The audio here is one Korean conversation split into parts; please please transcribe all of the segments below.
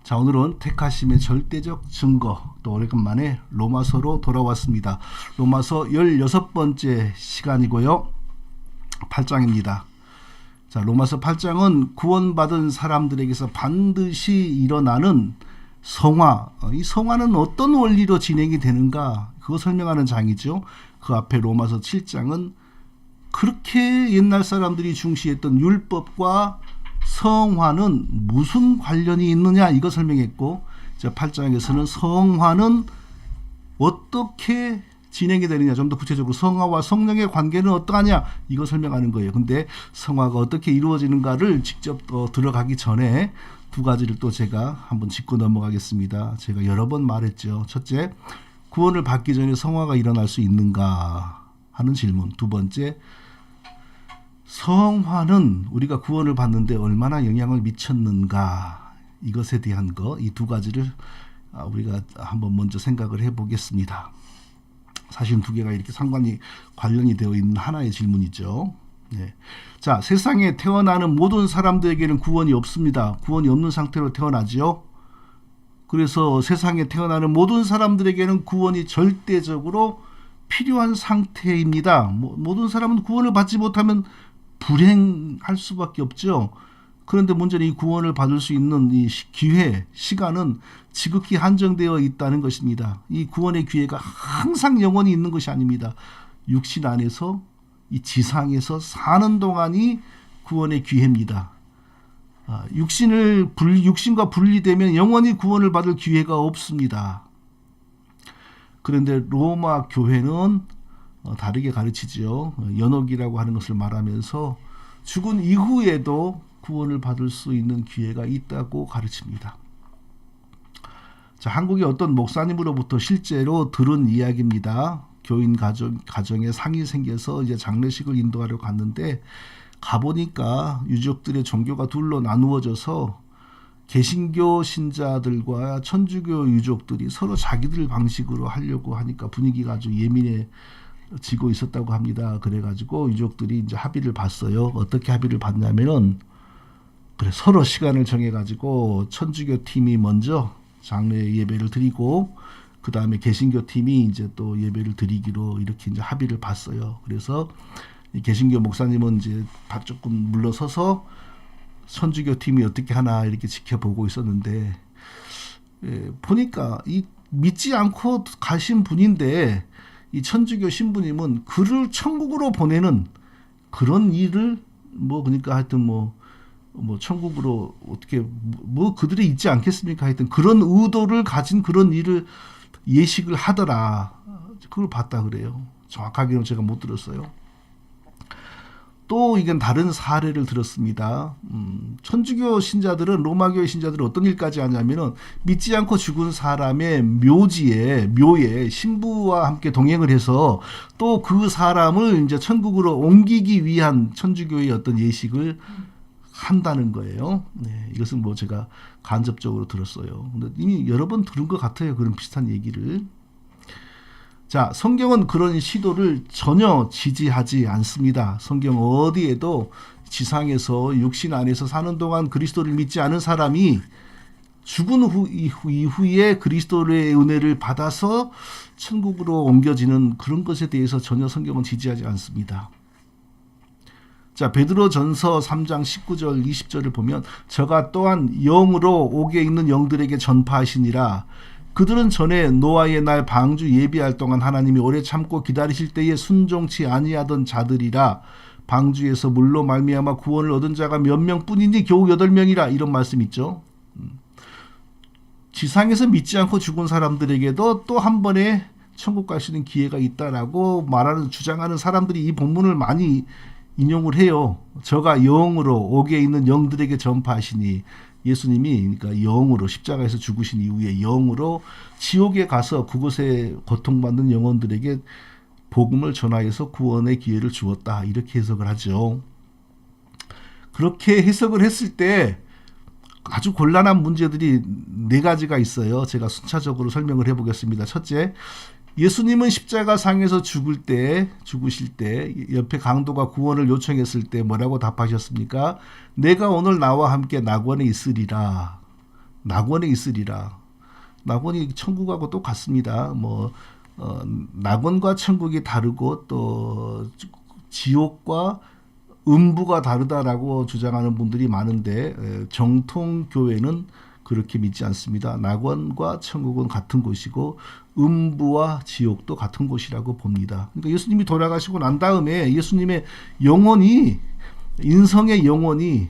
자, 오늘은 택하심의 절대적 증거, 또 오래간만에 로마서로 돌아왔습니다. 로마서 16번째 시간이고요. 8장입니다. 자, 로마서 8장은 구원받은 사람들에게서 반드시 일어나는 성화, 이 성화는 어떤 원리로 진행이 되는가, 그거 설명하는 장이죠. 그 앞에 로마서 7장은 그렇게 옛날 사람들이 중시했던 율법과 성화는 무슨 관련이 있느냐, 이거 설명했고, 8장에서는 성화는 어떻게 진행이 되느냐, 좀 더 구체적으로 성화와 성령의 관계는 어떠하냐, 이거 설명하는 거예요. 근데 성화가 어떻게 이루어지는가를 직접 들어가기 전에 두 가지를 또 제가 한번 짚고 넘어가겠습니다. 제가 여러 번 말했죠. 첫째, 구원을 받기 전에 성화가 일어날 수 있는가 하는 질문. 두 번째, 성화는 우리가 구원을 받는데 얼마나 영향을 미쳤는가, 이것에 대한 거, 이 두 가지를 우리가 한번 먼저 생각을 해보겠습니다. 사실 두 개가 이렇게 상관이 관련이 되어 있는 하나의 질문이죠. 네. 자, 세상에 태어나는 모든 사람들에게는 구원이 없습니다. 구원이 없는 상태로 태어나죠. 그래서 세상에 태어나는 모든 사람들에게는 구원이 절대적으로 필요한 상태입니다. 모든 사람은 구원을 받지 못하면 불행할 수밖에 없죠. 그런데 문제는 이 구원을 받을 수 있는 이 기회, 시간은 지극히 한정되어 있다는 것입니다. 이 구원의 기회가 항상 영원히 있는 것이 아닙니다. 육신 안에서, 이 지상에서 사는 동안이 구원의 기회입니다. 육신과 분리되면 영원히 구원을 받을 기회가 없습니다. 그런데 로마 교회는 다르게 가르치죠. 연옥이라고 하는 것을 말하면서 죽은 이후에도 구원을 받을 수 있는 기회가 있다고 가르칩니다. 자, 한국의 어떤 목사님으로부터 실제로 들은 이야기입니다. 교인 가정에 상이 생겨서 이제 장례식을 인도하러 갔는데, 가보니까 유족들의 종교가 둘로 나누어져서 개신교 신자들과 천주교 유족들이 서로 자기들 방식으로 하려고 하니까 분위기가 아주 예민해지고 있었다고 합니다. 그래가지고 유족들이 이제 합의를 봤어요. 어떻게 합의를 봤냐면은, 서로 시간을 정해가지고 천주교 팀이 먼저 장례 예배를 드리고, 그 다음에 개신교 팀이 이제 또 예배를 드리기로 이렇게 이제 합의를 봤어요. 그래서 개신교 목사님은 이제 조금 물러서서 천주교 팀이 어떻게 하나 이렇게 지켜보고 있었는데, 보니까 이 믿지 않고 가신 분인데, 이 천주교 신부님은 그를 천국으로 보내는 그런 일을 그러니까 하여튼 천국으로 어떻게 그들이 있지 않겠습니까? 하여튼 그런 의도를 가진 그런 일을 예식을 하더라. 그걸 봤다 그래요. 정확하게는 제가 못 들었어요. 또 이건 다른 사례를 들었습니다. 천주교 신자들은, 로마교회 신자들은 어떤 일까지 하냐면은, 믿지 않고 죽은 사람의 묘에 신부와 함께 동행을 해서 또 그 사람을 이제 천국으로 옮기기 위한 천주교의 어떤 예식을 한다는 거예요. 네, 이것은 제가 간접적으로 들었어요. 근데 이미 여러 번 들은 것 같아요. 그런 비슷한 얘기를. 자, 성경은 그런 시도를 전혀 지지하지 않습니다. 성경 어디에도 지상에서 육신 안에서 사는 동안 그리스도를 믿지 않은 사람이 죽은 이후에 그리스도의 은혜를 받아서 천국으로 옮겨지는 그런 것에 대해서 전혀 성경은 지지하지 않습니다. 자, 베드로전서 3장 19절 20절을 보면, 저가 또한 영으로 옥에 있는 영들에게 전파하시니라. 그들은 전에 노아의 날 방주 예비할 동안 하나님이 오래 참고 기다리실 때에 순종치 아니하던 자들이라. 방주에서 물로 말미암아 구원을 얻은 자가 몇 명뿐이니 겨우 8명이라. 이런 말씀 있죠. 지상에서 믿지 않고 죽은 사람들에게도 또 한 번에 천국 갈 수 있는 기회가 있다라고 주장하는 사람들이 이 본문을 많이 인용을 해요. 저가 영으로 옥에 있는 영들에게 전파하시니, 예수님이 그러니까 영으로 십자가에서 죽으신 이후에 영으로 지옥에 가서 그곳에 고통받는 영혼들에게 복음을 전하여서 구원의 기회를 주었다, 이렇게 해석을 하죠. 그렇게 해석을 했을 때 아주 곤란한 문제들이 4가지가 있어요. 제가 순차적으로 설명을 해보겠습니다. 첫째, 예수님은 십자가상에서 죽으실 때 옆에 강도가 구원을 요청했을 때 뭐라고 답하셨습니까? 내가 오늘 나와 함께 낙원에 있으리라. 낙원에 있으리라. 낙원이 천국하고 똑같습니다. 낙원과 천국이 다르고 또 지옥과 음부가 다르다라고 주장하는 분들이 많은데 정통 교회는 그렇게 믿지 않습니다. 낙원과 천국은 같은 곳이고 음부와 지옥도 같은 곳이라고 봅니다. 그러니까 예수님이 돌아가시고 난 다음에 예수님의 영혼이 인성의 영혼이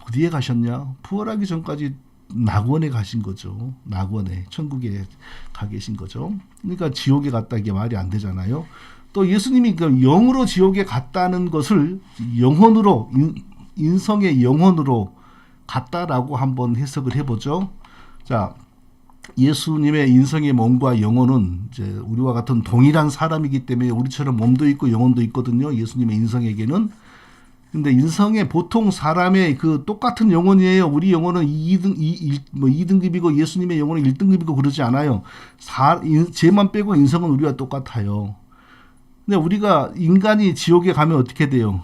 어디에 가셨냐? 부활하기 전까지 낙원에 가신 거죠. 낙원에 천국에 가 계신 거죠. 그러니까 지옥에 갔다 이게 말이 안 되잖아요. 또 예수님이 그 영으로 지옥에 갔다는 것을 영혼으로 인성의 영혼으로 갔다라고 한번 해석을 해보죠. 자, 예수님의 인성의 몸과 영혼은 이제 우리와 같은 동일한 사람이기 때문에 우리처럼 몸도 있고 영혼도 있거든요. 예수님의 인성에게는. 근데 인성의 보통 사람의 그 똑같은 영혼이에요. 우리 영혼은 2등급이고 예수님의 영혼은 1등급이고 그러지 않아요. 죄만 빼고 인성은 우리와 똑같아요. 근데 우리가 인간이 지옥에 가면 어떻게 돼요?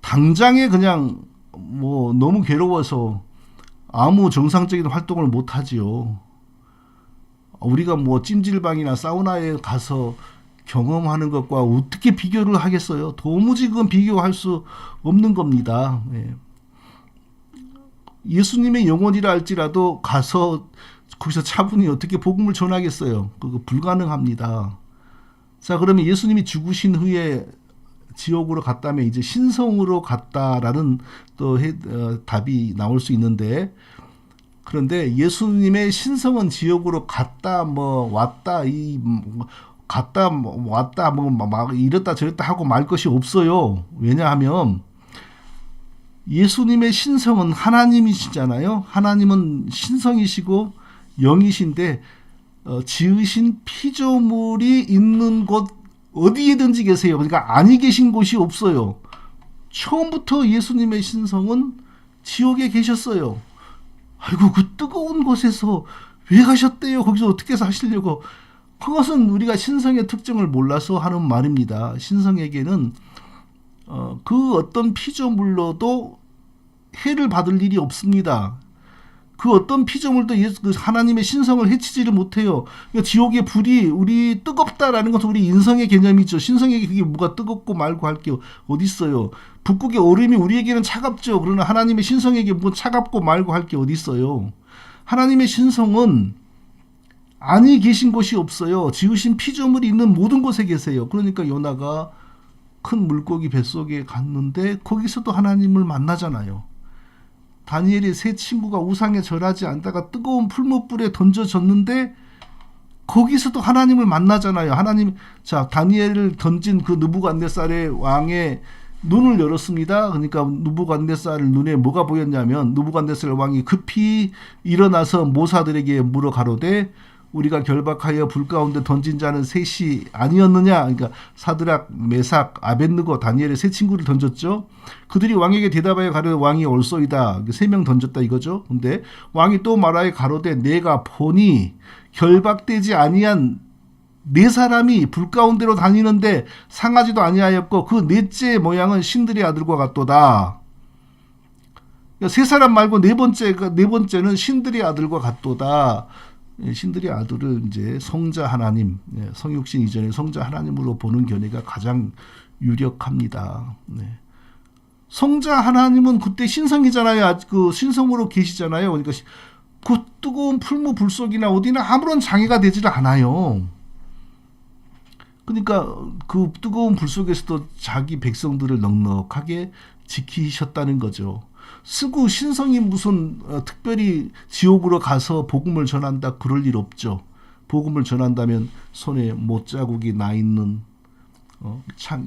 당장에 그냥 너무 괴로워서 아무 정상적인 활동을 못 하지요. 우리가 찜질방이나 사우나에 가서 경험하는 것과 어떻게 비교를 하겠어요? 도무지 그건 비교할 수 없는 겁니다. 예수님의 영혼이라 할지라도 가서 거기서 차분히 어떻게 복음을 전하겠어요? 그거 불가능합니다. 자, 그러면 예수님이 죽으신 후에 지옥으로 갔다면 이제 신성으로 갔다라는 또 답이 나올 수 있는데, 그런데 예수님의 신성은 지옥으로 갔다 왔다 갔다 왔다 막 이랬다 저랬다 하고 말 것이 없어요. 왜냐하면 예수님의 신성은 하나님이시잖아요. 하나님은 신성이시고 영이신데 지으신 피조물이 있는 곳 어디에든지 계세요. 그러니까 아니 계신 곳이 없어요. 처음부터 예수님의 신성은 지옥에 계셨어요. 아이고 그 뜨거운 곳에서 왜 가셨대요? 거기서 어떻게 사시려고? 그것은 우리가 신성의 특징을 몰라서 하는 말입니다. 신성에게는 그 어떤 피조물로도 해를 받을 일이 없습니다. 그 어떤 피조물도 하나님의 신성을 해치지를 못해요. 그러니까 지옥의 불이 우리 뜨겁다라는 것은 우리 인성의 개념이죠. 신성에게 그게 뭐가 뜨겁고 말고 할 게 어디 있어요. 북극의 얼음이 우리에게는 차갑죠. 그러나 하나님의 신성에게 뭐 차갑고 말고 할 게 어디 있어요. 하나님의 신성은 아니 계신 곳이 없어요. 지으신 피조물이 있는 모든 곳에 계세요. 그러니까 요나가 큰 물고기 뱃속에 갔는데 거기서도 하나님을 만나잖아요. 다니엘의 세 친구가 우상에 절하지 않다가 뜨거운 풀무불에 던져졌는데 거기서도 하나님을 만나잖아요. 자, 다니엘을 던진 그 느부갓네살의 왕의 눈을 열었습니다. 그러니까 느부갓네살 눈에 뭐가 보였냐면 느부갓네살 왕이 급히 일어나서 모사들에게 물어 가로되 우리가 결박하여 불 가운데 던진 자는 셋이 아니었느냐. 그러니까 사드락, 메삭, 아벳느고, 다니엘의 세 친구를 던졌죠. 그들이 왕에게 대답하여 가로되 왕이 옳소이다. 3명 던졌다 이거죠. 근데 왕이 또 말하여 가로되 내가 보니 결박되지 아니한 4사람이 불 가운데로 다니는데 상하지도 아니하였고 그 넷째 모양은 신들의 아들과 같도다. 그러니까 3사람 말고 네 번째는 신들의 아들과 같도다. 신들의 아들을 이제 성자 하나님, 성육신 이전의 성자 하나님으로 보는 견해가 가장 유력합니다. 성자 하나님은 그때 신성이잖아요. 그 신성으로 계시잖아요. 그러니까 그 뜨거운 풀무 불속이나 어디나 아무런 장애가 되질 않아요. 그러니까 그 뜨거운 불 속에서도 자기 백성들을 넉넉하게 지키셨다는 거죠. 쓰고 신성이 무슨 특별히 지옥으로 가서 복음을 전한다 그럴 일 없죠. 복음을 전한다면 손에 못자국이 나 있는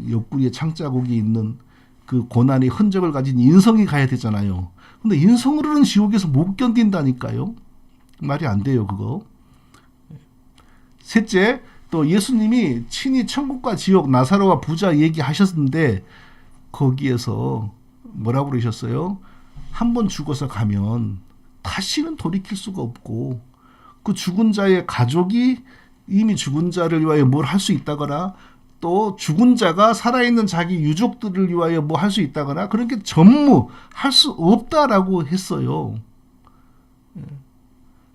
옆구리에 창자국이 있는 그 고난의 흔적을 가진 인성이 가야 되잖아요. 근데 인성으로는 지옥에서 못 견딘다니까요. 말이 안 돼요 그거. 셋째, 또 예수님이 친히 천국과 지옥, 나사로와 부자 얘기하셨는데 거기에서 뭐라고 그러셨어요? 한번 죽어서 가면 다시는 돌이킬 수가 없고 그 죽은 자의 가족이 이미 죽은 자를 위하여 뭘 할 수 있다거나 또 죽은 자가 살아있는 자기 유족들을 위하여 뭐 할 수 있다거나 그런 게 전무 할 수 없다라고 했어요.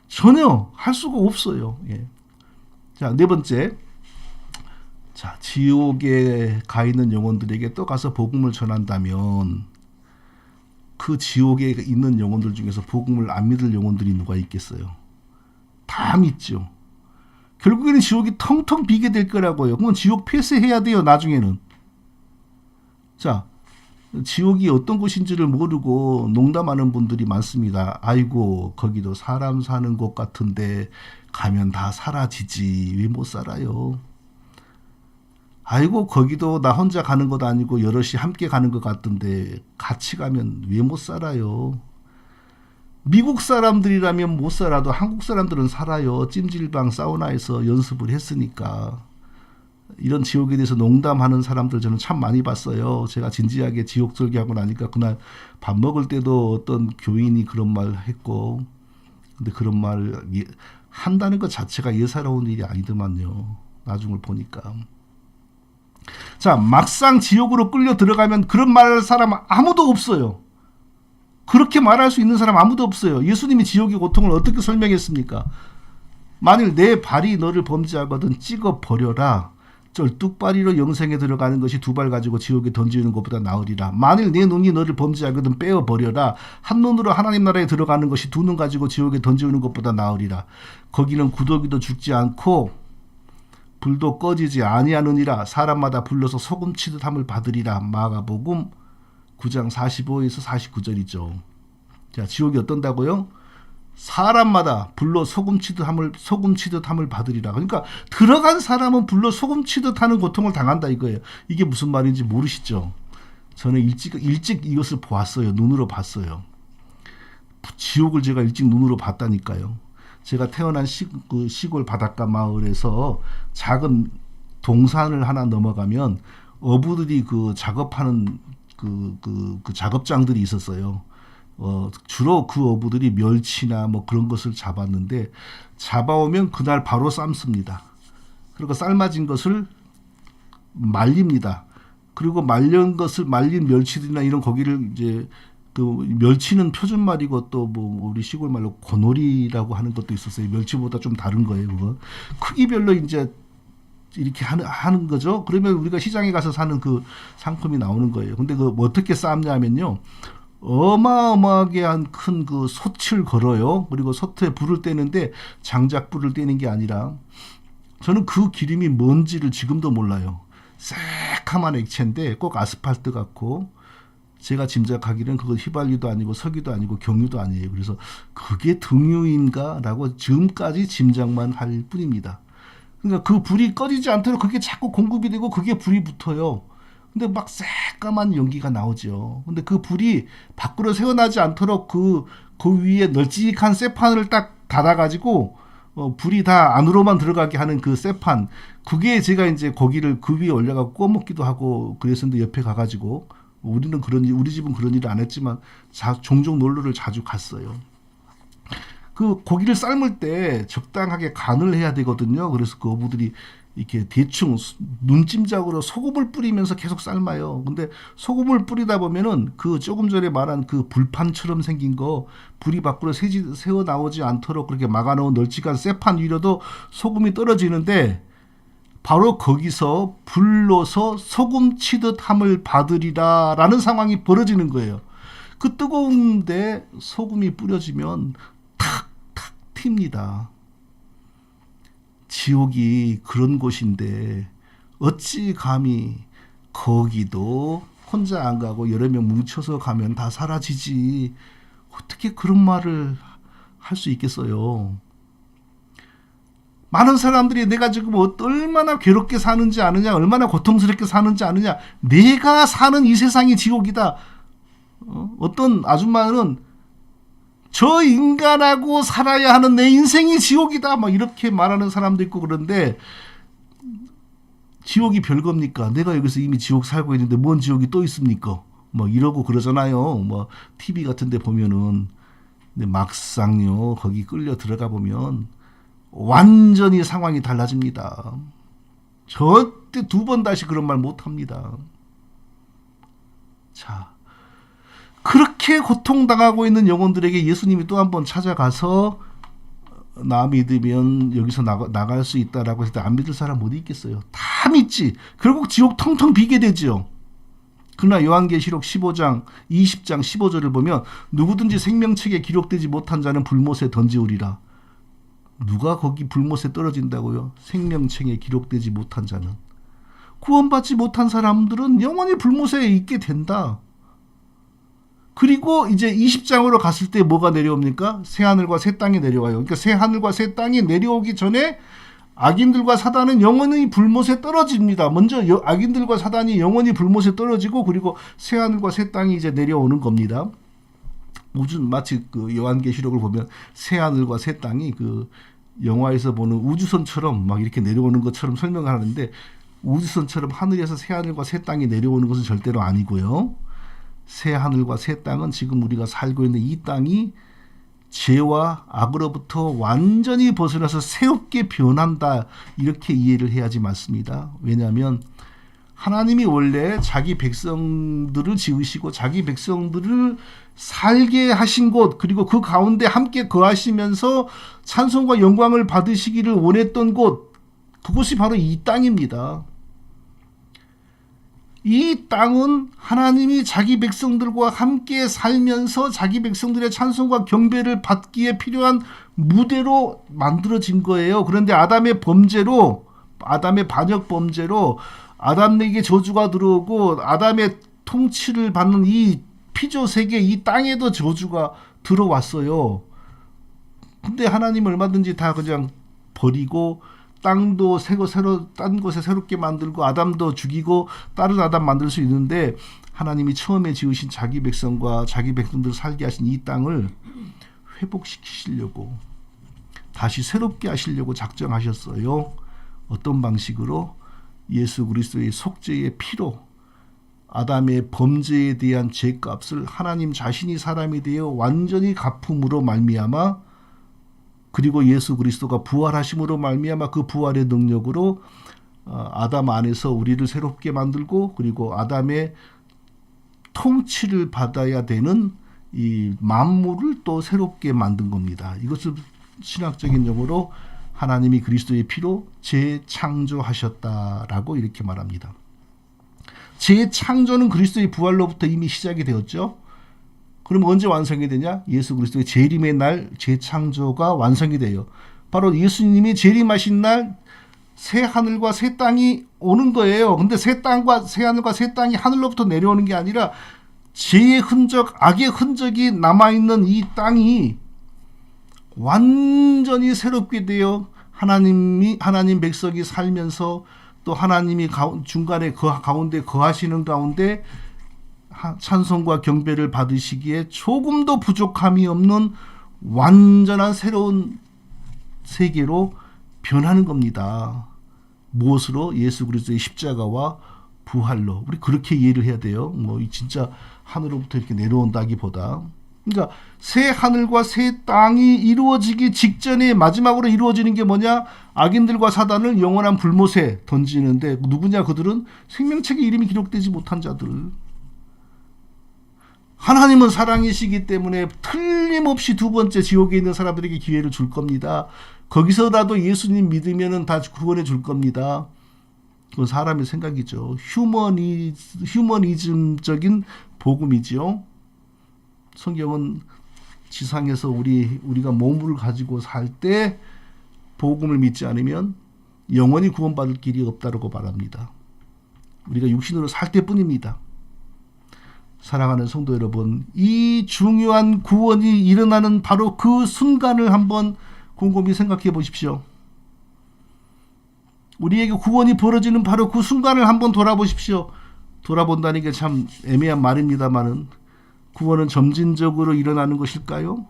전혀 할 수가 없어요. 예. 자, 네 번째. 자, 지옥에 가 있는 영혼들에게 또 가서 복음을 전한다면 그 지옥에 있는 영혼들 중에서 복음을 안 믿을 영혼들이 누가 있겠어요? 다 믿죠. 결국에는 지옥이 텅텅 비게 될 거라고요. 그건 지옥 폐쇄해야 돼요, 나중에는. 자, 지옥이 어떤 곳인지를 모르고 농담하는 분들이 많습니다. 아이고, 거기도 사람 사는 곳 같은데 가면 다 사라지지. 왜 못 살아요? 아이고, 거기도 나 혼자 가는 것도 아니고 여럿이 함께 가는 것 같던데 같이 가면 왜 못 살아요? 미국 사람들이라면 못 살아도 한국 사람들은 살아요. 찜질방 사우나에서 연습을 했으니까. 이런 지옥에 대해서 농담하는 사람들 저는 참 많이 봤어요. 제가 진지하게 지옥 설교하고 나니까 그날 밥 먹을 때도 어떤 교인이 그런 말 했고, 근데 그런 말 한다는 것 자체가 예사로운 일이 아니더만요. 나중을 보니까. 자, 막상 지옥으로 끌려 들어가면 그런 말할 사람 아무도 없어요. 그렇게 말할 수 있는 사람 아무도 없어요. 예수님이 지옥의 고통을 어떻게 설명했습니까? 만일 내 발이 너를 범죄하거든 찍어 버려라. 쩔뚝발이로 영생에 들어가는 것이 두 발 가지고 지옥에 던지는 것보다 나으리라. 만일 내 눈이 너를 범죄하거든 빼어 버려라. 한 눈으로 하나님 나라에 들어가는 것이 두 눈 가지고 지옥에 던지는 것보다 나으리라. 거기는 구더기도 죽지 않고 불도 꺼지지 아니하느니라. 사람마다 불러서 소금치듯 함을 받으리라. 마가복음 9장 45에서 49절이죠. 자, 지옥이 어떤다고요? 사람마다 불로 소금치듯 함을 받으리라. 그러니까 들어간 사람은 불로 소금치듯 하는 고통을 당한다 이거예요. 이게 무슨 말인지 모르시죠? 저는 일찍 이것을 보았어요. 눈으로 봤어요. 지옥을 제가 일찍 눈으로 봤다니까요. 제가 태어난 시골 바닷가 마을에서 작은 동산을 하나 넘어가면 어부들이 그 작업하는 그 작업장들이 있었어요. 주로 그 어부들이 멸치나 뭐 그런 것을 잡았는데 잡아오면 그날 바로 삶습니다. 그리고 삶아진 것을 말립니다. 그리고 말린 멸치들이나 이런 고기를 이제 그 멸치는 표준말이고 또 뭐 우리 시골 말로 고노리라고 하는 것도 있었어요. 멸치보다 좀 다른 거예요. 그거 크기별로 이제 이렇게 하는 거죠. 그러면 우리가 시장에 가서 사는 그 상품이 나오는 거예요. 근데 그 어떻게 삶냐면요. 어마어마하게 한 큰 그 솥을 걸어요. 그리고 솥에 불을 떼는데 장작 불을 떼는 게 아니라 저는 그 기름이 뭔지를 지금도 몰라요. 새카만 액체인데 꼭 아스팔트 같고 제가 짐작하기는 그거 휘발유도 아니고 석유도 아니고 경유도 아니에요. 그래서 그게 등유인가라고 지금까지 짐작만 할 뿐입니다. 그러니까 그 불이 꺼지지 않도록 그게 자꾸 공급이 되고 그게 불이 붙어요. 근데 막 새까만 연기가 나오죠. 근데 그 불이 밖으로 새어나지 않도록 그 위에 널찍한 쇠판을 딱 닫아가지고 불이 다 안으로만 들어가게 하는 그 쇠판. 그게 제가 이제 고기를 그 위에 올려갖고 구워 먹기도 하고 그랬었는데 옆에 가가지고 우리 집은 그런 일을 안 했지만 종종 놀러를 자주 갔어요. 그 고기를 삶을 때 적당하게 간을 해야 되거든요. 그래서 그 어부들이 이렇게 대충 눈찜작으로 소금을 뿌리면서 계속 삶아요. 근데 소금을 뿌리다 보면은 그 조금 전에 말한 그 불판처럼 생긴 거 불이 밖으로 새어 나오지 않도록 그렇게 막아놓은 널찍한 쇠판 위로도 소금이 떨어지는데 바로 거기서 불로서 소금 치듯 함을 받으리라 라는 상황이 벌어지는 거예요. 그 뜨거운데 소금이 뿌려지면 탁탁 튑니다. 지옥이 그런 곳인데 어찌 감히 거기도 혼자 안 가고 여러 명 뭉쳐서 가면 다 사라지지. 어떻게 그런 말을 할 수 있겠어요. 많은 사람들이 내가 지금 얼마나 괴롭게 사는지 아느냐, 얼마나 고통스럽게 사는지 아느냐, 내가 사는 이 세상이 지옥이다. 어떤 아줌마는 저 인간하고 살아야 하는 내 인생이 지옥이다. 막 이렇게 말하는 사람도 있고 그런데 지옥이 별겁니까? 내가 여기서 이미 지옥 살고 있는데 뭔 지옥이 또 있습니까? 뭐 이러고 그러잖아요. 뭐 TV 같은 데 보면은. 근데 막상요, 거기 끌려 들어가 보면 완전히 상황이 달라집니다. 절대 두 번 다시 그런 말 못 합니다. 자, 그렇게 그렇게 고통당하고 있는 영혼들에게 예수님이 또 한 번 찾아가서 나 믿으면 여기서 나갈 수 있다라고 했을 때 안 믿을 사람 어디 있겠어요? 다 믿지. 결국 지옥 텅텅 비게 되죠. 그러나 요한계시록 15장 20장 15절을 보면 누구든지 생명책에 기록되지 못한 자는 불못에 던지우리라. 누가 거기 불못에 떨어진다고요? 생명책에 기록되지 못한 자는. 구원받지 못한 사람들은 영원히 불못에 있게 된다. 그리고 이제 20장으로 갔을 때 뭐가 내려옵니까? 새하늘과 새 땅이 내려와요. 그러니까 새하늘과 새 땅이 내려오기 전에 악인들과 사단은 영원히 불못에 떨어집니다. 먼저 악인들과 사단이 영원히 불못에 떨어지고 그리고 새하늘과 새 땅이 이제 내려오는 겁니다. 마치 그 요한계시록을 보면 새하늘과 새 땅이 그 영화에서 보는 우주선처럼 막 이렇게 내려오는 것처럼 설명을 하는데 우주선처럼 하늘에서 새하늘과 새 땅이 내려오는 것은 절대로 아니고요. 새하늘과 새 땅은 지금 우리가 살고 있는 이 땅이 죄와 악으로부터 완전히 벗어나서 새롭게 변한다. 이렇게 이해를 해야지 맞습니다. 왜냐하면 하나님이 원래 자기 백성들을 지으시고 자기 백성들을 살게 하신 곳 그리고 그 가운데 함께 거하시면서 찬송과 영광을 받으시기를 원했던 곳 그것이 바로 이 땅입니다. 이 땅은 하나님이 자기 백성들과 함께 살면서 자기 백성들의 찬송과 경배를 받기에 필요한 무대로 만들어진 거예요. 그런데 아담의 반역 범죄로 아담에게 저주가 들어오고 아담의 통치를 받는 이 피조 세계 이 땅에도 저주가 들어왔어요. 근데 하나님은 얼마든지 다 그냥 버리고 땅도 딴 곳에 새롭게 만들고 아담도 죽이고 다른 아담 만들 수 있는데 하나님이 처음에 지으신 자기 백성과 자기 백성들을 살게 하신 이 땅을 회복시키시려고 다시 새롭게 하시려고 작정하셨어요. 어떤 방식으로? 예수 그리스도의 속죄의 피로 아담의 범죄에 대한 죄값을 하나님 자신이 사람이 되어 완전히 갚음으로 말미암아 그리고 예수 그리스도가 부활하심으로 말미암아 그 부활의 능력으로 아담 안에서 우리를 새롭게 만들고 그리고 아담의 통치를 받아야 되는 이 만물을 또 새롭게 만든 겁니다. 이것을 신학적인 용어로 하나님이 그리스도의 피로 재창조하셨다라고 이렇게 말합니다. 재창조는 그리스도의 부활로부터 이미 시작이 되었죠. 그럼 언제 완성이 되냐? 예수 그리스도의 재림의 날 재창조가 완성이 돼요. 바로 예수님이 재림하신 날 새 하늘과 새 땅이 오는 거예요. 근데 새 하늘과 새 땅이 하늘로부터 내려오는 게 아니라 죄의 흔적, 악의 흔적이 남아있는 이 땅이 완전히 새롭게 되어 하나님 백성이 살면서 또 하나님이 중간에 가운데 거하시는 가운데 찬송과 경배를 받으시기에 조금도 부족함이 없는 완전한 새로운 세계로 변하는 겁니다. 무엇으로? 예수 그리스도의 십자가와 부활로. 우리 그렇게 이해를 해야 돼요. 뭐 진짜 하늘로부터 이렇게 내려온다기보다. 그러니까 새 하늘과 새 땅이 이루어지기 직전에 마지막으로 이루어지는 게 뭐냐? 악인들과 사단을 영원한 불못에 던지는데 누구냐? 그들은 생명책에 이름이 기록되지 못한 자들. 하나님은 사랑이시기 때문에 틀림없이 두 번째 지옥에 있는 사람들에게 기회를 줄 겁니다. 거기서라도 예수님 믿으면은 다 구원해 줄 겁니다. 그건 사람의 생각이죠. 휴머니즘적인 복음이죠. 성경은 지상에서 우리가 몸을 가지고 살 때 복음을 믿지 않으면 영원히 구원받을 길이 없다고 말합니다. 우리가 육신으로 살 때뿐입니다. 사랑하는 성도 여러분, 이 중요한 구원이 일어나는 바로 그 순간을 한번 곰곰이 생각해 보십시오. 우리에게 구원이 벌어지는 바로 그 순간을 한번 돌아보십시오. 돌아본다는 게 참 애매한 말입니다만은 구원은 점진적으로 일어나는 것일까요?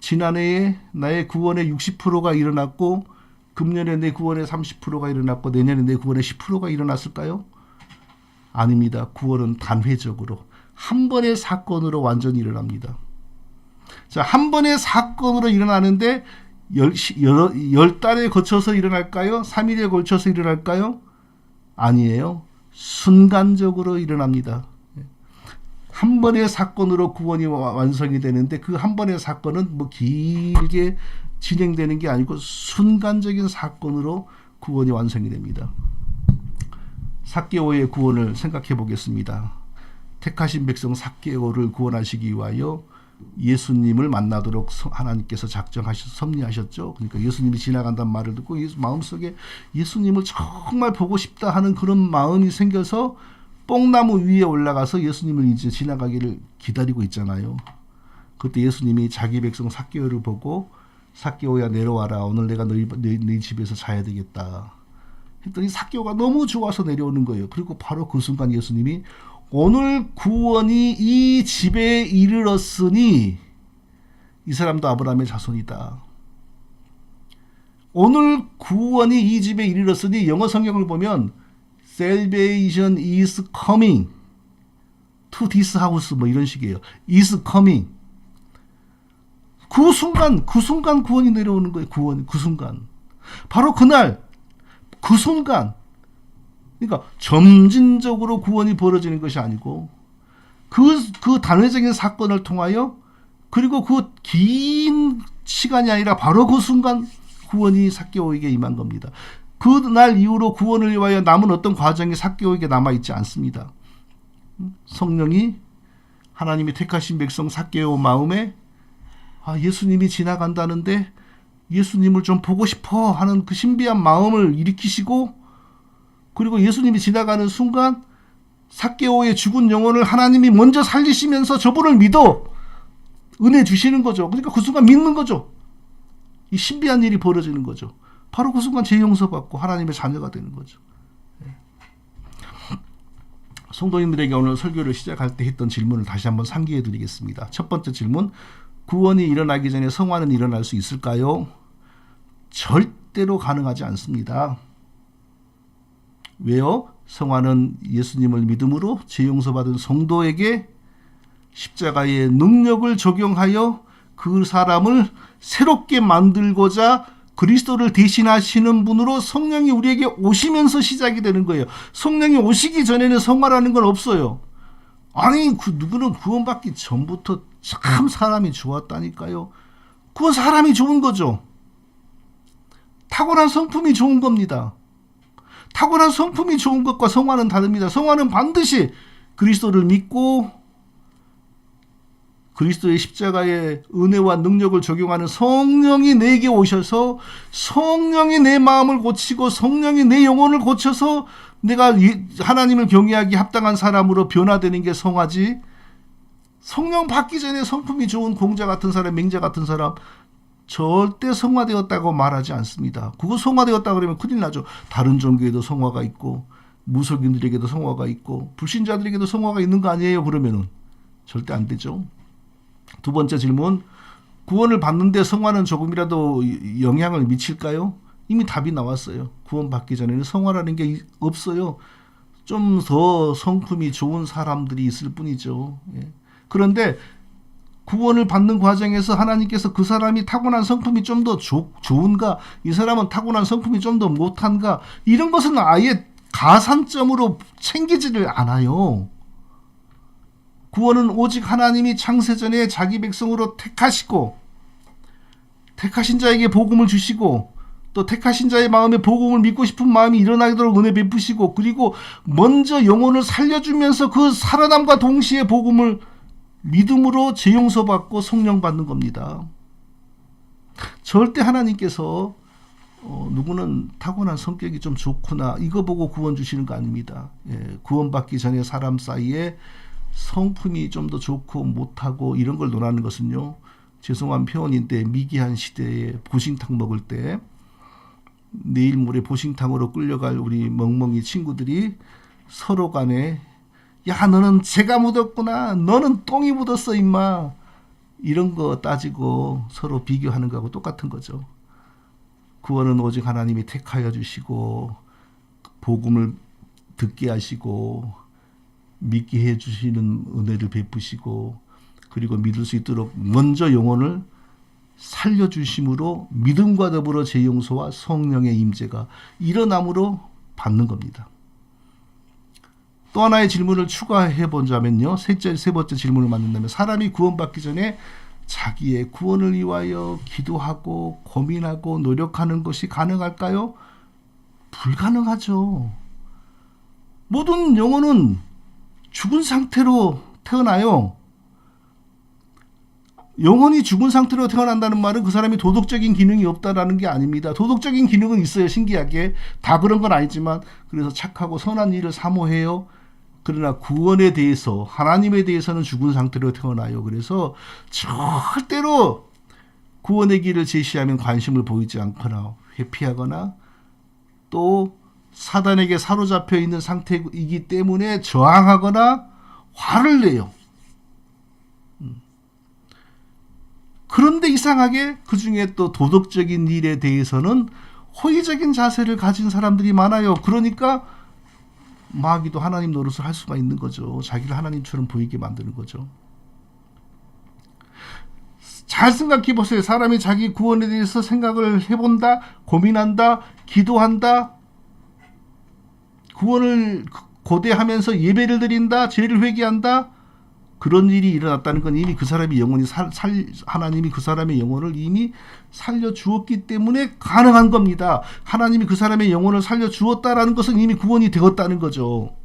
지난해에 나의 구원의 60%가 일어났고 금년에 내 구원의 30%가 일어났고 내년에 내 구원의 10%가 일어났을까요? 아닙니다. 구원은 단회적으로 한 번의 사건으로 완전히 일어납니다. 자, 한 번의 사건으로 일어나는데 10달에 거쳐서 일어날까요? 3일에 걸쳐서 일어날까요? 아니에요. 순간적으로 일어납니다. 한 번의 사건으로 구원이 완성이 되는데 그 한 번의 사건은 뭐 길게 진행되는 게 아니고 순간적인 사건으로 구원이 완성이 됩니다. 삭개오의 구원을 생각해 보겠습니다. 택하신 백성 삭개오를 구원하시기 위하여 예수님을 만나도록 하나님께서 섭리하셨죠. 그러니까 예수님이 지나간다는 말을 듣고 마음속에 예수님을 정말 보고 싶다 하는 그런 마음이 생겨서 뽕나무 위에 올라가서 예수님을 이제 지나가기를 기다리고 있잖아요. 그때 예수님이 자기 백성 삭개오를 보고 삭개오야 내려와라. 오늘 내가 너희 집에서 자야 되겠다. 했더니 삭개오가 너무 좋아서 내려오는 거예요. 그리고 바로 그 순간 예수님이 오늘 구원이 이 집에 이르렀으니 이 사람도 아브라함의 자손이다. 오늘 구원이 이 집에 이르렀으니 영어 성경을 보면 Salvation is coming to this house 뭐 이런 식이에요. is coming. 그 순간 구원이 내려오는 거예요. 그 순간. 바로 그날 그 순간. 그러니까 점진적으로 구원이 벌어지는 것이 아니고 그 단회적인 사건을 통하여 그리고 그 긴 시간이 아니라 바로 그 순간 구원이 삭개오에게 임한 겁니다. 그날 이후로 구원을 위하여 남은 어떤 과정이 삭개오에게 남아있지 않습니다. 성령이 하나님이 택하신 백성 삭개오 마음에 예수님이 지나간다는데 예수님을 좀 보고 싶어 하는 그 신비한 마음을 일으키시고 그리고 예수님이 지나가는 순간 삭개오의 죽은 영혼을 하나님이 먼저 살리시면서 저분을 믿어 은혜 주시는 거죠. 그러니까 그 순간 믿는 거죠. 이 신비한 일이 벌어지는 거죠. 바로 그 순간 죄 용서받고 하나님의 자녀가 되는 거죠. 성도님들에게 오늘 설교를 시작할 때 했던 질문을 다시 한번 상기해 드리겠습니다. 첫 번째 질문, 구원이 일어나기 전에 성화는 일어날 수 있을까요? 절대로 가능하지 않습니다. 왜요? 성화는 예수님을 믿음으로 죄 용서받은 성도에게 십자가의 능력을 적용하여 그 사람을 새롭게 만들고자 그리스도를 대신하시는 분으로 성령이 우리에게 오시면서 시작이 되는 거예요. 성령이 오시기 전에는 성화라는 건 없어요. 아니 누구는 구원받기 전부터 참 사람이 좋았다니까요. 그건 사람이 좋은 거죠. 타고난 성품이 좋은 겁니다. 타고난 성품이 좋은 것과 성화는 다릅니다. 성화는 반드시 그리스도를 믿고 그리스도의 십자가의 은혜와 능력을 적용하는 성령이 내게 오셔서 성령이 내 마음을 고치고 성령이 내 영혼을 고쳐서 내가 하나님을 경외하기 합당한 사람으로 변화되는 게 성화지. 성령 받기 전에 성품이 좋은 공자 같은 사람, 맹자 같은 사람 절대 성화되었다고 말하지 않습니다. 그거 성화되었다 그러면 큰일 나죠. 다른 종교에도 성화가 있고 무속인들에게도 성화가 있고 불신자들에게도 성화가 있는 거 아니에요? 그러면은 절대 안 되죠. 두 번째 질문, 구원을 받는데 성화는 조금이라도 영향을 미칠까요? 이미 답이 나왔어요. 구원 받기 전에는 성화라는 게 없어요. 좀 더 성품이 좋은 사람들이 있을 뿐이죠. 그런데 구원을 받는 과정에서 하나님께서 그 사람이 타고난 성품이 좀 더 좋은가, 이 사람은 타고난 성품이 좀 더 못한가, 이런 것은 아예 가산점으로 챙기지를 않아요. 구원은 오직 하나님이 창세전에 자기 백성으로 택하시고 택하신 자에게 복음을 주시고 또 택하신 자의 마음에 복음을 믿고 싶은 마음이 일어나도록 은혜 베푸시고 그리고 먼저 영혼을 살려주면서 그 살아남과 동시에 복음을 믿음으로 죄 용서받고 성령 받는 겁니다. 절대 하나님께서 누구는 타고난 성격이 좀 좋구나 이거 보고 구원 주시는 거 아닙니다. 구원받기 전에 사람 사이에 성품이 좀 더 좋고 못하고 이런 걸 논하는 것은요, 죄송한 표현인데 미개한 시대에 보신탕 먹을 때 내일 모레 보신탕으로 끌려갈 우리 멍멍이 친구들이 서로 간에 야 너는 재가 묻었구나, 너는 똥이 묻었어 임마, 이런 거 따지고 서로 비교하는 거하고 똑같은 거죠. 구원은 오직 하나님이 택하여 주시고 복음을 듣게 하시고 믿게 해주시는 은혜를 베푸시고 그리고 믿을 수 있도록 먼저 영혼을 살려주심으로 믿음과 더불어 죄 용서와 성령의 임재가 일어남으로 받는 겁니다. 또 하나의 질문을 추가해 보자면요. 세 번째 질문을 만든다면 사람이 구원받기 전에 자기의 구원을 위하여 기도하고 고민하고 노력하는 것이 가능할까요? 불가능하죠. 모든 영혼은 죽은 상태로 태어나요. 영혼이 죽은 상태로 태어난다는 말은 그 사람이 도덕적인 기능이 없다라는 게 아닙니다. 도덕적인 기능은 있어요. 신기하게. 다 그런 건 아니지만 그래서 착하고 선한 일을 사모해요. 그러나 구원에 대해서 하나님에 대해서는 죽은 상태로 태어나요. 그래서 절대로 구원의 길을 제시하면 관심을 보이지 않거나 회피하거나 또 사단에게 사로잡혀 있는 상태이기 때문에 저항하거나 화를 내요. 그런데 이상하게 그 중에 또 도덕적인 일에 대해서는 호의적인 자세를 가진 사람들이 많아요. 그러니까 마귀도 하나님 노릇을 할 수가 있는 거죠. 자기를 하나님처럼 보이게 만드는 거죠. 잘 생각해 보세요. 사람이 자기 구원에 대해서 생각을 해본다, 고민한다, 기도한다, 구원을 고대하면서 예배를 드린다, 죄를 회개한다. 그런 일이 일어났다는 건 이미 그 사람의 영혼이 하나님이 그 사람의 영혼을 이미 살려 주었기 때문에 가능한 겁니다. 하나님이 그 사람의 영혼을 살려 주었다라는 것은 이미 구원이 되었다는 거죠.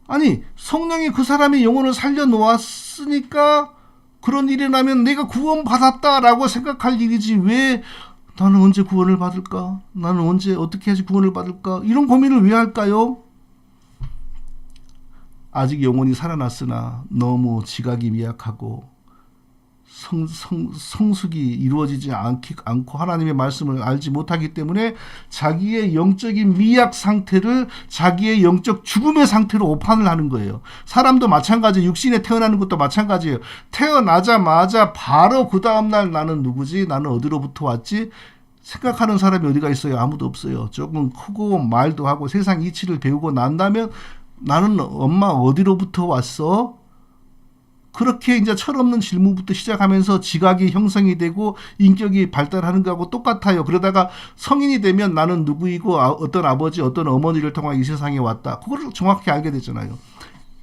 아니, 성령이 그 사람의 영혼을 살려 놓았으니까 그런 일이 나면 내가 구원받았다라고 생각할 일이지, 왜 나는 언제 구원을 받을까? 나는 언제 어떻게 해야지 구원을 받을까? 이런 고민을 왜 할까요? 아직 영혼이 살아났으나 너무 지각이 미약하고 성숙이 이루어지지 않고 하나님의 말씀을 알지 못하기 때문에 자기의 영적인 미약 상태를 자기의 영적 죽음의 상태로 오판을 하는 거예요. 사람도 마찬가지, 육신에 태어나는 것도 마찬가지예요. 태어나자마자 바로 그 다음날 나는 누구지? 나는 어디로부터 왔지? 생각하는 사람이 어디가 있어요? 아무도 없어요. 조금 크고 말도 하고 세상 이치를 배우고 난다면 나는 엄마 어디로부터 왔어? 그렇게 이제 철없는 질문부터 시작하면서 지각이 형성이 되고 인격이 발달하는 거하고 똑같아요. 그러다가 성인이 되면 나는 누구이고 어떤 아버지 어떤 어머니를 통해 이 세상에 왔다. 그걸 정확히 알게 되잖아요.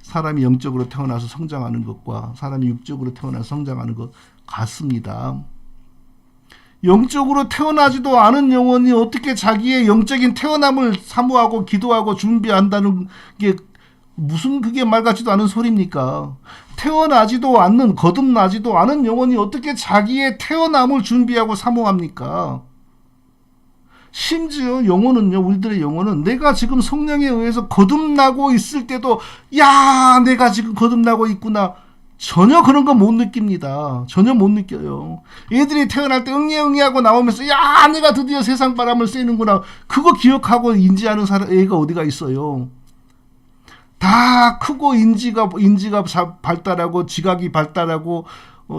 사람이 영적으로 태어나서 성장하는 것과 사람이 육적으로 태어나서 성장하는 것 같습니다. 영적으로 태어나지도 않은 영혼이 어떻게 자기의 영적인 태어남을 사모하고 기도하고 준비한다는 게 무슨 그게 말 같지도 않은 소리입니까? 태어나지도 않는, 거듭나지도 않은 영혼이 어떻게 자기의 태어남을 준비하고 사모합니까? 심지어 영혼은요, 우리들의 영혼은 내가 지금 성령에 의해서 거듭나고 있을 때도 야, 내가 지금 거듭나고 있구나. 전혀 그런 거 못 느낍니다. 전혀 못 느껴요. 애들이 태어날 때 응애응애하고 나오면서 야, 내가 드디어 세상 바람을 쐬는구나. 그거 기억하고 인지하는 애가 어디가 있어요. 다 크고 인지가 발달하고 지각이 발달하고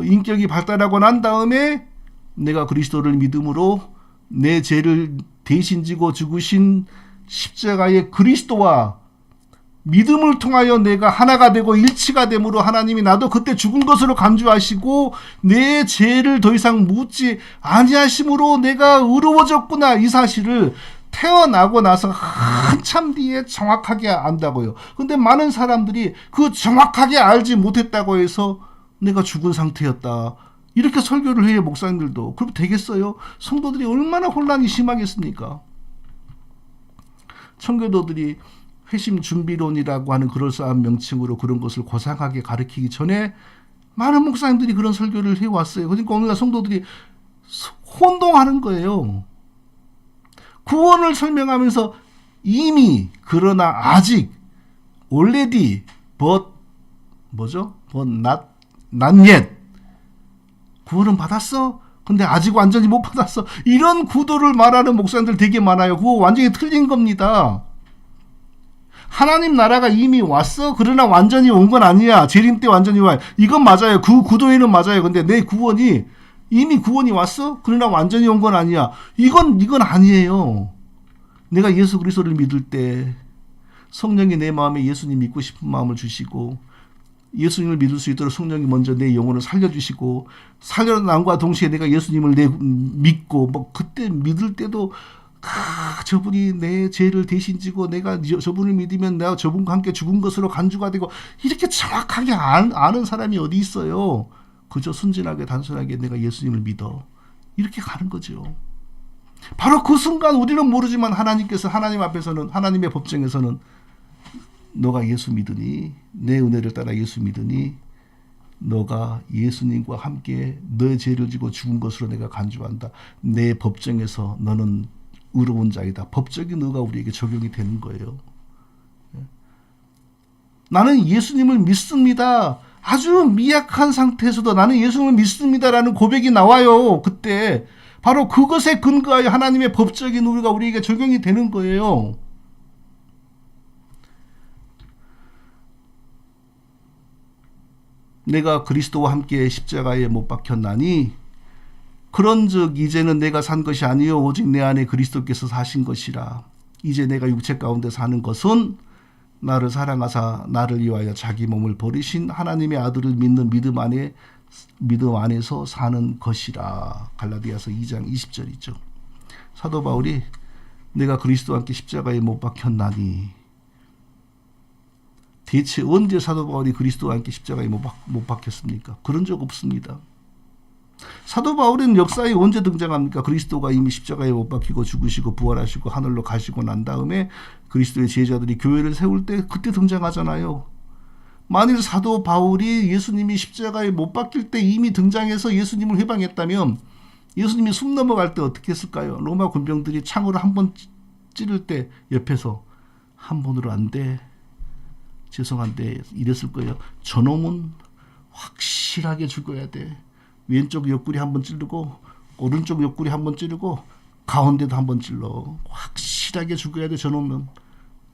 인격이 발달하고 난 다음에 내가 그리스도를 믿음으로 내 죄를 대신 지고 죽으신 십자가의 그리스도와 믿음을 통하여 내가 하나가 되고 일치가 됨으로 하나님이 나도 그때 죽은 것으로 간주하시고 내 죄를 더 이상 묻지 아니하심으로 내가 의로워졌구나, 이 사실을 태어나고 나서 한참 뒤에 정확하게 안다고요. 근데 많은 사람들이 그 정확하게 알지 못했다고 해서 내가 죽은 상태였다, 이렇게 설교를 해요. 목사님들도. 그럼 되겠어요? 성도들이 얼마나 혼란이 심하겠습니까? 청교도들이 회심 준비론이라고 하는 그럴싸한 명칭으로 그런 것을 고상하게 가르치기 전에 많은 목사님들이 그런 설교를 해왔어요. 그러니까 오늘날 성도들이 혼동하는 거예요. 구원을 설명하면서 이미, 그러나 아직, already, but not yet. 구원은 받았어? 근데 아직 완전히 못 받았어. 이런 구도를 말하는 목사님들 되게 많아요. 그거 완전히 틀린 겁니다. 하나님 나라가 이미 왔어? 그러나 완전히 온 건 아니야. 재림 때 완전히 와. 이건 맞아요. 그 구도에는 맞아요. 근데 내 구원이 이미 구원이 왔어? 그러나 완전히 온 건 아니야. 이건 아니에요. 내가 예수 그리스도를 믿을 때 성령이 내 마음에 예수님 믿고 싶은 마음을 주시고 예수님을 믿을 수 있도록 성령이 먼저 내 영혼을 살려주시고 살려남과 동시에 내가 예수님을 믿고 그때 믿을 때도 저분이 내 죄를 대신 지고 내가 저분을 믿으면 내가 저분과 함께 죽은 것으로 간주가 되고, 이렇게 정확하게 아는 사람이 어디 있어요. 그저 순진하게 단순하게 내가 예수님을 믿어, 이렇게 가는 거죠. 바로 그 순간 우리는 모르지만 하나님께서, 하나님 앞에서는, 하나님의 법정에서는 너가 예수 믿으니, 내 은혜를 따라 예수 믿으니 너가 예수님과 함께 너의 죄를 지고 죽은 것으로 내가 간주한다. 내 법정에서 너는 의로운 자이다. 법적인 의가 우리에게 적용이 되는 거예요. 나는 예수님을 믿습니다. 아주 미약한 상태에서도 나는 예수님을 믿습니다라는 고백이 나와요. 그때 바로 그것에 근거하여 하나님의 법적인 의가 우리에게 적용이 되는 거예요. 내가 그리스도와 함께 십자가에 못 박혔나니 그런즉 이제는 내가 산 것이 아니요 오직 내 안에 그리스도께서 사신 것이라. 이제 내가 육체 가운데 사는 것은 나를 사랑하사 나를 위하여 자기 몸을 버리신 하나님의 아들을 믿는 믿음 안에서 사는 것이라. 갈라디아서 2장 20절이죠. 사도 바울이 내가 그리스도와 함께 십자가에 못 박혔나니, 대체 언제 사도 바울이 그리스도와 함께 십자가에 못 박혔습니까? 그런 적 없습니다. 사도 바울은 역사에 언제 등장합니까? 그리스도가 이미 십자가에 못 박히고 죽으시고 부활하시고 하늘로 가시고 난 다음에 그리스도의 제자들이 교회를 세울 때 그때 등장하잖아요. 만일 사도 바울이 예수님이 십자가에 못 박힐 때 이미 등장해서 예수님을 회방했다면 예수님이 숨 넘어갈 때 어떻게 했을까요? 로마 군병들이 창으로 한 번 찌를 때 옆에서 한 번으로 안 돼, 죄송한데 이랬을 거예요. 저놈은 확실하게 죽어야 돼. 왼쪽 옆구리 한번 찌르고 오른쪽 옆구리 한번 찌르고 가운데도 한번 찔러. 확실하게 죽어야 돼. 저놈은.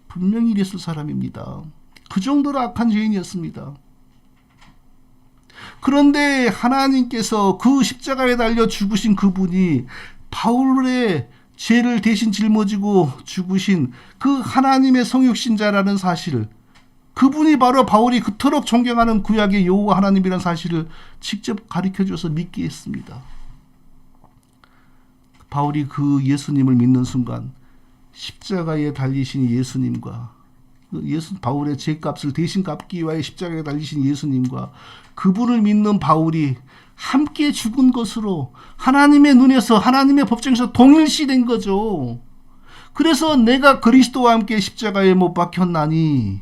분명히 이랬을 사람입니다. 그 정도로 악한 죄인이었습니다. 그런데 하나님께서 그 십자가에 달려 죽으신 그분이 바울의 죄를 대신 짊어지고 죽으신 그 하나님의 성육신자라는 사실을, 그분이 바로 바울이 그토록 존경하는 구약의 여호와 하나님이라는 사실을 직접 가르쳐줘서 믿게 했습니다. 바울이 그 예수님을 믿는 순간 십자가에 달리신 예수님과, 바울의 죄값을 대신 갚기 위하여 십자가에 달리신 예수님과 그분을 믿는 바울이 함께 죽은 것으로 하나님의 눈에서, 하나님의 법정에서 동일시된 거죠. 그래서 내가 그리스도와 함께 십자가에 못 박혔나니,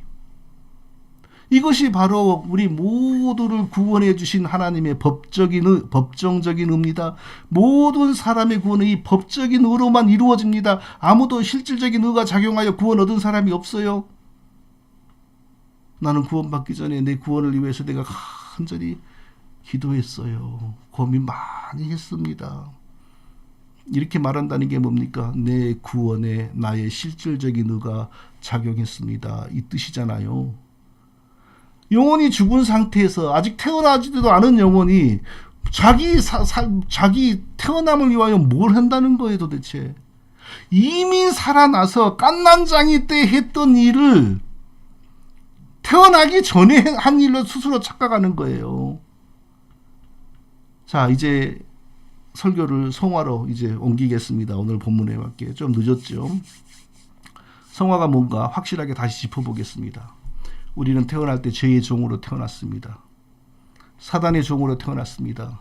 이것이 바로 우리 모두를 구원해 주신 하나님의 법정적인 의입니다. 모든 사람의 구원은 이 법적인 의로만 이루어집니다. 아무도 실질적인 의가 작용하여 구원 얻은 사람이 없어요. 나는 구원받기 전에 내 구원을 위해서 내가 간절히 기도했어요. 고민 많이 했습니다. 이렇게 말한다는 게 뭡니까? 내 구원에 나의 실질적인 의가 작용했습니다, 이 뜻이잖아요. 영혼이 죽은 상태에서 아직 태어나지도 않은 영혼이 자기 태어남을 위하여 뭘 한다는 거예요 도대체. 이미 살아나서 갓난장이 때 했던 일을 태어나기 전에 한 일로 스스로 착각하는 거예요. 자, 이제 설교를 성화로 이제 옮기겠습니다. 오늘 본문에 맞게. 좀 늦었죠. 성화가 뭔가 확실하게 다시 짚어보겠습니다. 우리는 태어날 때 죄의 종으로 태어났습니다. 사단의 종으로 태어났습니다.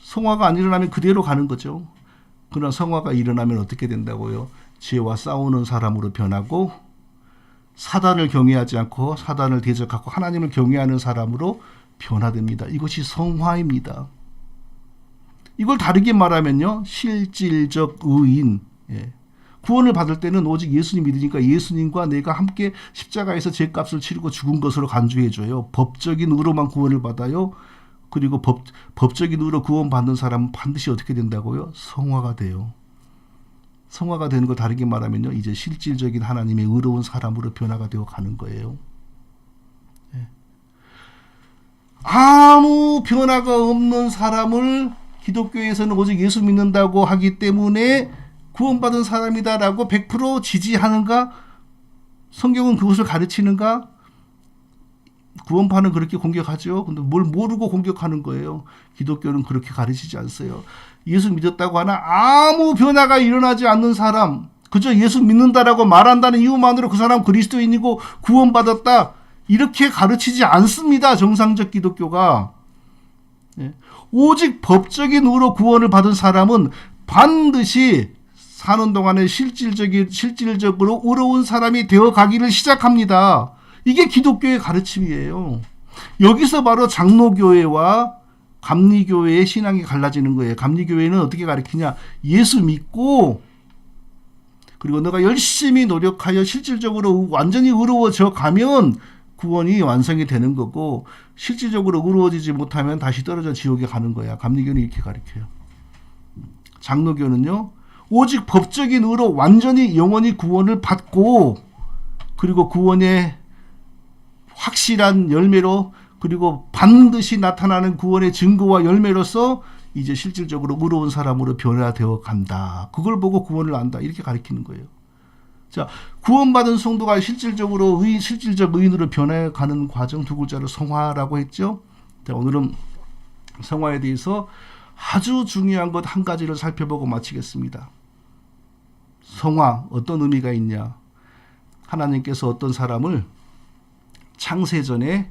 성화가 안 일어나면 그대로 가는 거죠. 그러나 성화가 일어나면 어떻게 된다고요? 죄와 싸우는 사람으로 변하고 사단을 경외하지 않고 사단을 대적하고 하나님을 경외하는 사람으로 변화됩니다. 이것이 성화입니다. 이걸 다르게 말하면요, 실질적 의인, 구원을 받을 때는 오직 예수님 믿으니까 예수님과 내가 함께 십자가에서 죄값을 치르고 죽은 것으로 간주해줘요. 법적인 의로만 구원을 받아요. 그리고 법적인 의로 구원받는 사람은 반드시 어떻게 된다고요? 성화가 돼요. 성화가 되는 거 다르게 말하면요, 이제 실질적인 하나님의 의로운 사람으로 변화가 되어 가는 거예요. 아무 변화가 없는 사람을 기독교에서는 오직 예수 믿는다고 하기 때문에 구원받은 사람이다라고 100% 지지하는가? 성경은 그것을 가르치는가? 구원파는 그렇게 공격하죠. 근데 뭘 모르고 공격하는 거예요. 기독교는 그렇게 가르치지 않어요. 예수 믿었다고 하나 아무 변화가 일어나지 않는 사람, 그저 예수 믿는다라고 말한다는 이유만으로 그 사람 그리스도인이고 구원받았다, 이렇게 가르치지 않습니다. 정상적 기독교가. 오직 법적인 의로 구원을 받은 사람은 반드시 사는 동안에 실질적으로 의로운 사람이 되어 가기를 시작합니다. 이게 기독교의 가르침이에요. 여기서 바로 장로교회와 감리교회의 신앙이 갈라지는 거예요. 감리교회는 어떻게 가르치냐? 예수 믿고 그리고 너가 열심히 노력하여 실질적으로 완전히 의로워져 가면 구원이 완성이 되는 거고, 실질적으로 의로워지지 못하면 다시 떨어져 지옥에 가는 거야. 감리교는 이렇게 가르쳐요. 장로교는요, 오직 법적인 의로 완전히 영원히 구원을 받고, 그리고 구원의 확실한 열매로, 그리고 반드시 나타나는 구원의 증거와 열매로서 이제 실질적으로 의로운 사람으로 변화되어 간다. 그걸 보고 구원을 안다. 이렇게 가르치는 거예요. 자, 구원받은 성도가 실질적 의인으로 변해가는 과정, 두 글자로 성화라고 했죠. 자, 오늘은 성화에 대해서 아주 중요한 것 한 가지를 살펴보고 마치겠습니다. 성화, 어떤 의미가 있냐? 하나님께서 어떤 사람을 창세전에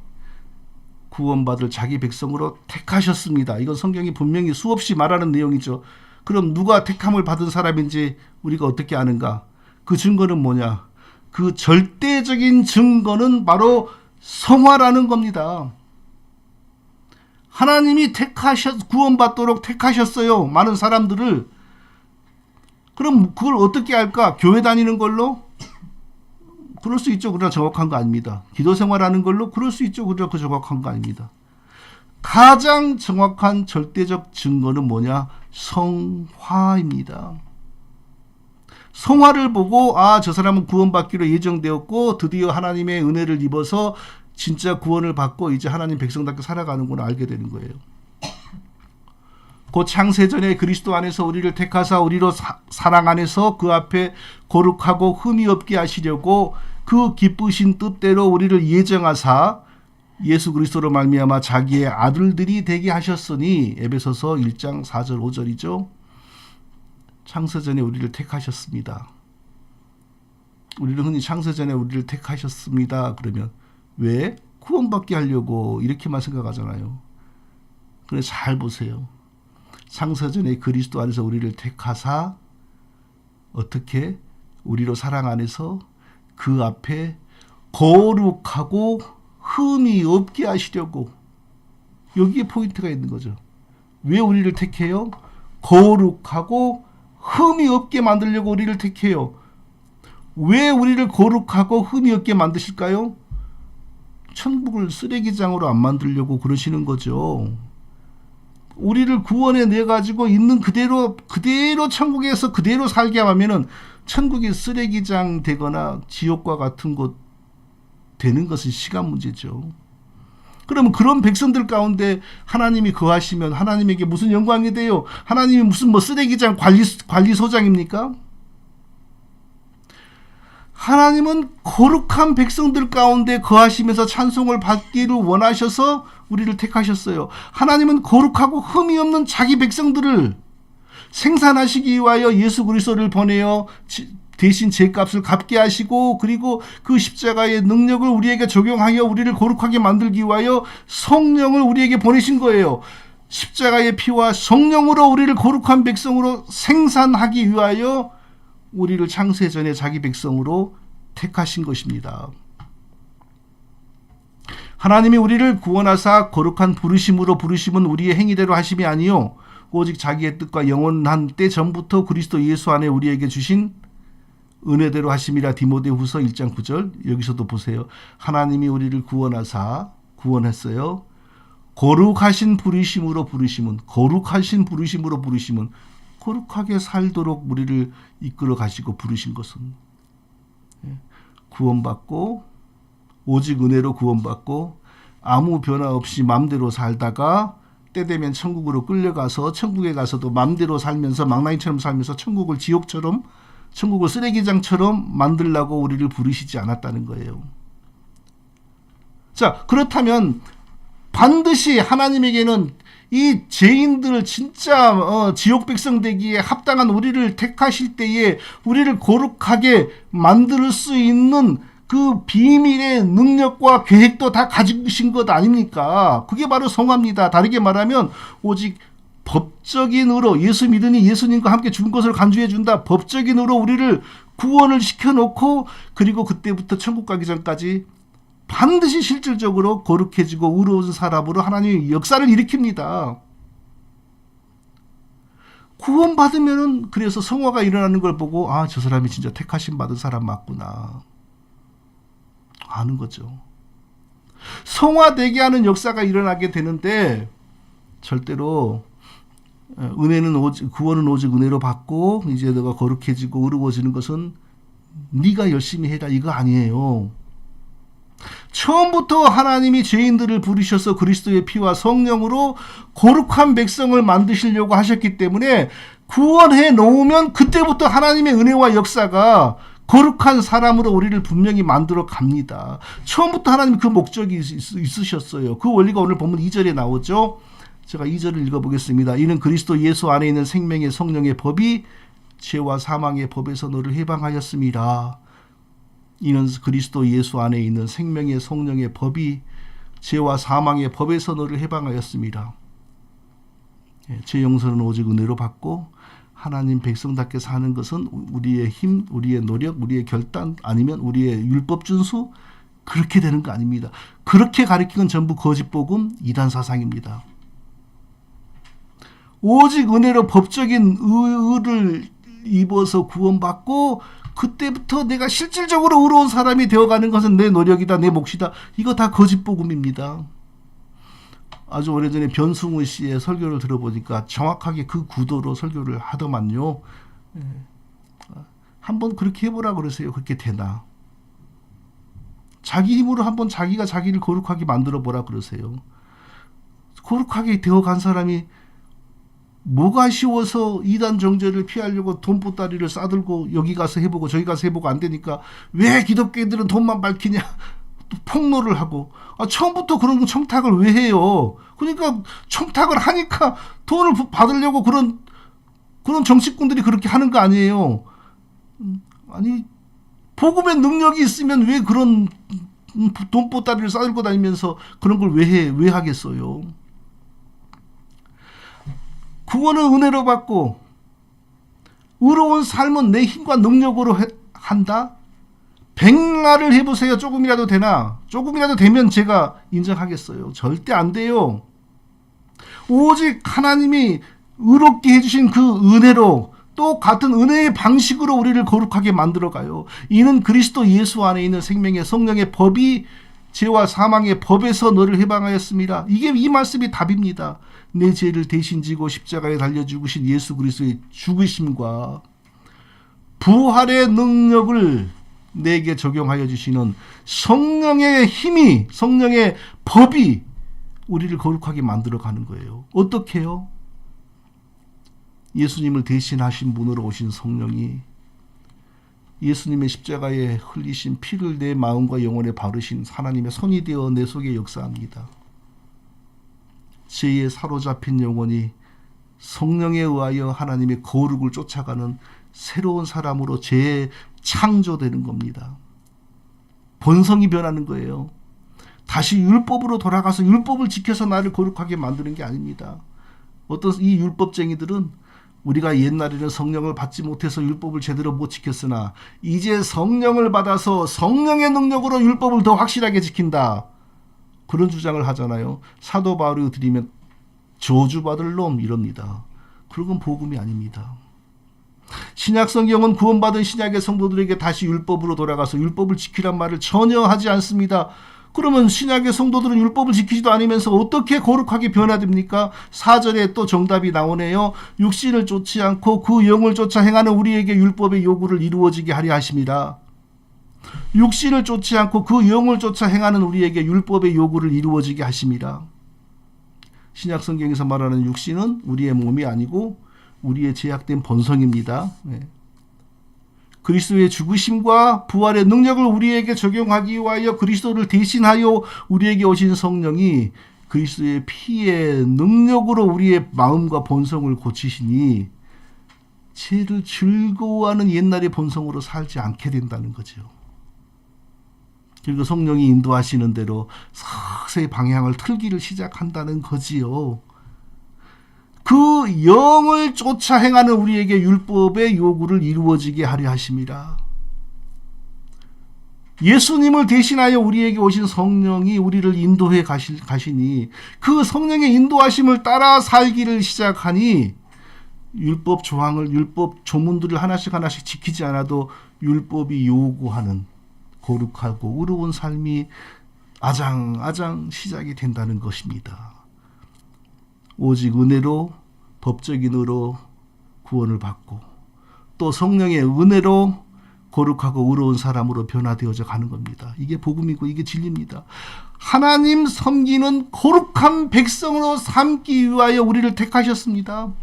구원받을 자기 백성으로 택하셨습니다. 이건 성경이 분명히 수없이 말하는 내용이죠. 그럼 누가 택함을 받은 사람인지 우리가 어떻게 아는가? 그 증거는 뭐냐? 그 절대적인 증거는 바로 성화라는 겁니다. 하나님이 구원받도록 택하셨어요. 많은 사람들을. 그럼 그걸 어떻게 할까? 교회 다니는 걸로? 그럴 수 있죠. 그러나 정확한 거 아닙니다. 기도 생활하는 걸로? 그럴 수 있죠. 그러나 그 정확한 거 아닙니다. 가장 정확한 절대적 증거는 뭐냐? 성화입니다. 성화를 보고 저 사람은 구원받기로 예정되었고 드디어 하나님의 은혜를 입어서 진짜 구원을 받고 이제 하나님 백성답게 살아가는구나 알게 되는 거예요. 곧 창세전에 그리스도 안에서 우리를 택하사 우리로 사랑 안에서 그 앞에 거룩하고 흠이 없게 하시려고 그 기쁘신 뜻대로 우리를 예정하사 예수 그리스도로 말미암아 자기의 아들들이 되게 하셨으니, 에베소서 1장 4절 5절이죠. 창세전에 우리를 택하셨습니다. 우리를 흔히 창세전에 우리를 택하셨습니다. 그러면 왜? 구원받게 하려고 이렇게만 생각하잖아요. 그래서 잘 보세요. 창세전에 그리스도 안에서 우리를 택하사 어떻게? 우리로 사랑 안에서 그 앞에 거룩하고 흠이 없게 하시려고. 여기에 포인트가 있는 거죠. 왜 우리를 택해요? 거룩하고 흠이 없게 만들려고 우리를 택해요. 왜 우리를 거룩하고 흠이 없게 만드실까요? 천국을 쓰레기장으로 안 만들려고 그러시는 거죠. 우리를 구원해 내 가지고 있는 그대로 천국에서 그대로 살게 하면은 천국이 쓰레기장 되거나 지옥과 같은 곳 되는 것은 시간 문제죠. 그러면 그런 백성들 가운데 하나님이 거하시면 하나님에게 무슨 영광이 돼요? 하나님이 무슨 쓰레기장 관리소장입니까? 하나님은 거룩한 백성들 가운데 거하시면서 찬송을 받기를 원하셔서 우리를 택하셨어요. 하나님은 거룩하고 흠이 없는 자기 백성들을 생산하시기 위하여 예수 그리스도를 보내어 대신 죄값을 갚게 하시고, 그리고 그 십자가의 능력을 우리에게 적용하여 우리를 거룩하게 만들기 위하여 성령을 우리에게 보내신 거예요. 십자가의 피와 성령으로 우리를 거룩한 백성으로 생산하기 위하여 우리를 창세전에 자기 백성으로 택하신 것입니다. 하나님이 우리를 구원하사 거룩한 부르심으로 부르심은 우리의 행위대로 하심이 아니요 오직 자기의 뜻과 영원한 때 전부터 그리스도 예수 안에 우리에게 주신 은혜대로 하심이라. 디모데후서 1장 9절. 여기서도 보세요. 하나님이 우리를 구원했어요. 거룩하신 부르심으로 부르심은 거룩하게 살도록 우리를 이끌어 가시고 부르신 것은, 구원받고 오직 은혜로 구원받고 아무 변화 없이 맘대로 살다가 때 되면 천국으로 끌려가서 천국에 가서도 맘대로 살면서 망나니처럼 살면서 천국을 쓰레기장처럼 만들라고 우리를 부르시지 않았다는 거예요. 자, 그렇다면 반드시 하나님에게는 이 죄인들 진짜 지옥 백성 되기에 합당한 우리를 택하실 때에 우리를 거룩하게 만들 수 있는 그 비밀의 능력과 계획도 다 가지신 것 아닙니까? 그게 바로 성화입니다. 다르게 말하면 오직 법적인 의로, 예수 믿으니 예수님과 함께 죽은 것을 간주해 준다. 법적인 의로 우리를 구원을 시켜놓고, 그리고 그때부터 천국 가기 전까지 반드시 실질적으로 거룩해지고 의로운 사람으로 하나님의 역사를 일으킵니다. 구원받으면은 그래서 성화가 일어나는 걸 보고, 아, 저 사람이 진짜 택하심 받은 사람 맞구나 아는 거죠. 성화되게 하는 역사가 일어나게 되는데, 절대로 은혜는 오직, 구원은 오직 은혜로 받고 이제 너가 거룩해지고 의로워지는 것은 네가 열심히 해라 이거 아니에요. 처음부터 하나님이 죄인들을 부르셔서 그리스도의 피와 성령으로 거룩한 백성을 만드시려고 하셨기 때문에 구원해 놓으면 그때부터 하나님의 은혜와 역사가 거룩한 사람으로 우리를 분명히 만들어 갑니다. 처음부터 하나님 그 목적이 있으셨어요. 그 원리가 오늘 본문 2절에 나오죠. 제가 2절을 읽어보겠습니다. 이는 그리스도 예수 안에 있는 생명의 성령의 법이 죄와 사망의 법에서 너를 해방하였습니다. 이는 그리스도 예수 안에 있는 생명의 성령의 법이 죄와 사망의 법에서 너를 해방하였습니다. 죄 용서는 오직 은혜로 받고 하나님 백성답게 사는 것은 우리의 힘, 우리의 노력, 우리의 결단 아니면 우리의 율법 준수 그렇게 되는 거 아닙니다. 그렇게 가르치는 전부 거짓복음 이단 사상입니다. 오직 은혜로 법적인 의를 입어서 구원받고 그때부터 내가 실질적으로 의로운 사람이 되어가는 것은 내 노력이다, 내 몫이다. 이거 다 거짓복음입니다. 아주 오래전에 변승우 씨의 설교를 들어보니까 정확하게 그 구도로 설교를 하더만요. 한번 그렇게 해보라 그러세요. 그렇게 되나? 자기 힘으로 한번 자기가 자기를 거룩하게 만들어 보라 그러세요. 거룩하게 되어간 사람이 뭐가 쉬워서 이단 정죄를 피하려고 돈보따리를 싸들고 여기 가서 해보고 저기 가서 해보고 안 되니까 왜 기독교인들은 돈만 밝히냐 또 폭로를 하고 처음부터 그런 청탁을 왜 해요? 그러니까 청탁을 하니까 돈을 받으려고 그런 정치꾼들이 그렇게 하는 거 아니에요. 아니 복음의 능력이 있으면 왜 그런 돈보따리를 싸들고 다니면서 그런 걸 왜 하겠어요? 구원은 은혜로 받고 의로운 삶은 내 힘과 능력으로 한다? 백날을 해보세요. 조금이라도 되나? 조금이라도 되면 제가 인정하겠어요. 절대 안 돼요. 오직 하나님이 의롭게 해주신 그 은혜로 또 같은 은혜의 방식으로 우리를 거룩하게 만들어가요. 이는 그리스도 예수 안에 있는 생명의 성령의 법이 죄와 사망의 법에서 너를 해방하였습니다. 이게 이 말씀이 답입니다. 내 죄를 대신 지고 십자가에 달려 죽으신 예수 그리스도의 죽으심과 부활의 능력을 내게 적용하여 주시는 성령의 힘이, 성령의 법이 우리를 거룩하게 만들어가는 거예요. 어떻게 해요? 예수님을 대신하신 분으로 오신 성령이 예수님의 십자가에 흘리신 피를 내 마음과 영혼에 바르신 하나님의 손이 되어 내 속에 역사합니다. 죄에 사로잡힌 영혼이 성령에 의하여 하나님의 거룩을 쫓아가는 새로운 사람으로 재창조되는 겁니다. 본성이 변하는 거예요. 다시 율법으로 돌아가서 율법을 지켜서 나를 거룩하게 만드는 게 아닙니다. 어떤 이 율법쟁이들은 우리가 옛날에는 성령을 받지 못해서 율법을 제대로 못 지켰으나 이제 성령을 받아서 성령의 능력으로 율법을 더 확실하게 지킨다. 그런 주장을 하잖아요. 사도 바울이 드리면 저주받을 놈 이럽니다. 그런 건 복음이 아닙니다. 신약 성경은 구원받은 신약의 성도들에게 다시 율법으로 돌아가서 율법을 지키란 말을 전혀 하지 않습니다. 그러면 신약의 성도들은 율법을 지키지도 않으면서 어떻게 거룩하게 변화됩니까? 4절에 또 정답이 나오네요. 육신을 쫓지 않고 그 영을 쫓아 행하는 우리에게 율법의 요구를 이루어지게 하려 하심이라. 육신을 쫓지 않고 그 영을 쫓아 행하는 우리에게 율법의 요구를 이루어지게 하심이라. 신약 성경에서 말하는 육신은 우리의 몸이 아니고 우리의 제약된 본성입니다. 그리스도의 죽으심과 부활의 능력을 우리에게 적용하기 위하여 그리스도를 대신하여 우리에게 오신 성령이 그리스도의 피의 능력으로 우리의 마음과 본성을 고치시니 죄를 즐거워하는 옛날의 본성으로 살지 않게 된다는 거죠. 그리고 성령이 인도하시는 대로 서서히 방향을 틀기를 시작한다는 거지요. 그 영을 쫓아 행하는 우리에게 율법의 요구를 이루어지게 하려 하심이라. 예수님을 대신하여 우리에게 오신 성령이 우리를 인도해 가시니 그 성령의 인도하심을 따라 살기를 시작하니 율법 조항을, 율법 조문들을 하나씩 하나씩 지키지 않아도 율법이 요구하는 거룩하고 의로운 삶이 아장아장 시작이 된다는 것입니다. 오직 은혜로, 법적인 의로 구원을 받고 또 성령의 은혜로 거룩하고 의로운 사람으로 변화되어져 가는 겁니다. 이게 복음이고 이게 진리입니다. 하나님 섬기는 거룩한 백성으로 삼기 위하여 우리를 택하셨습니다.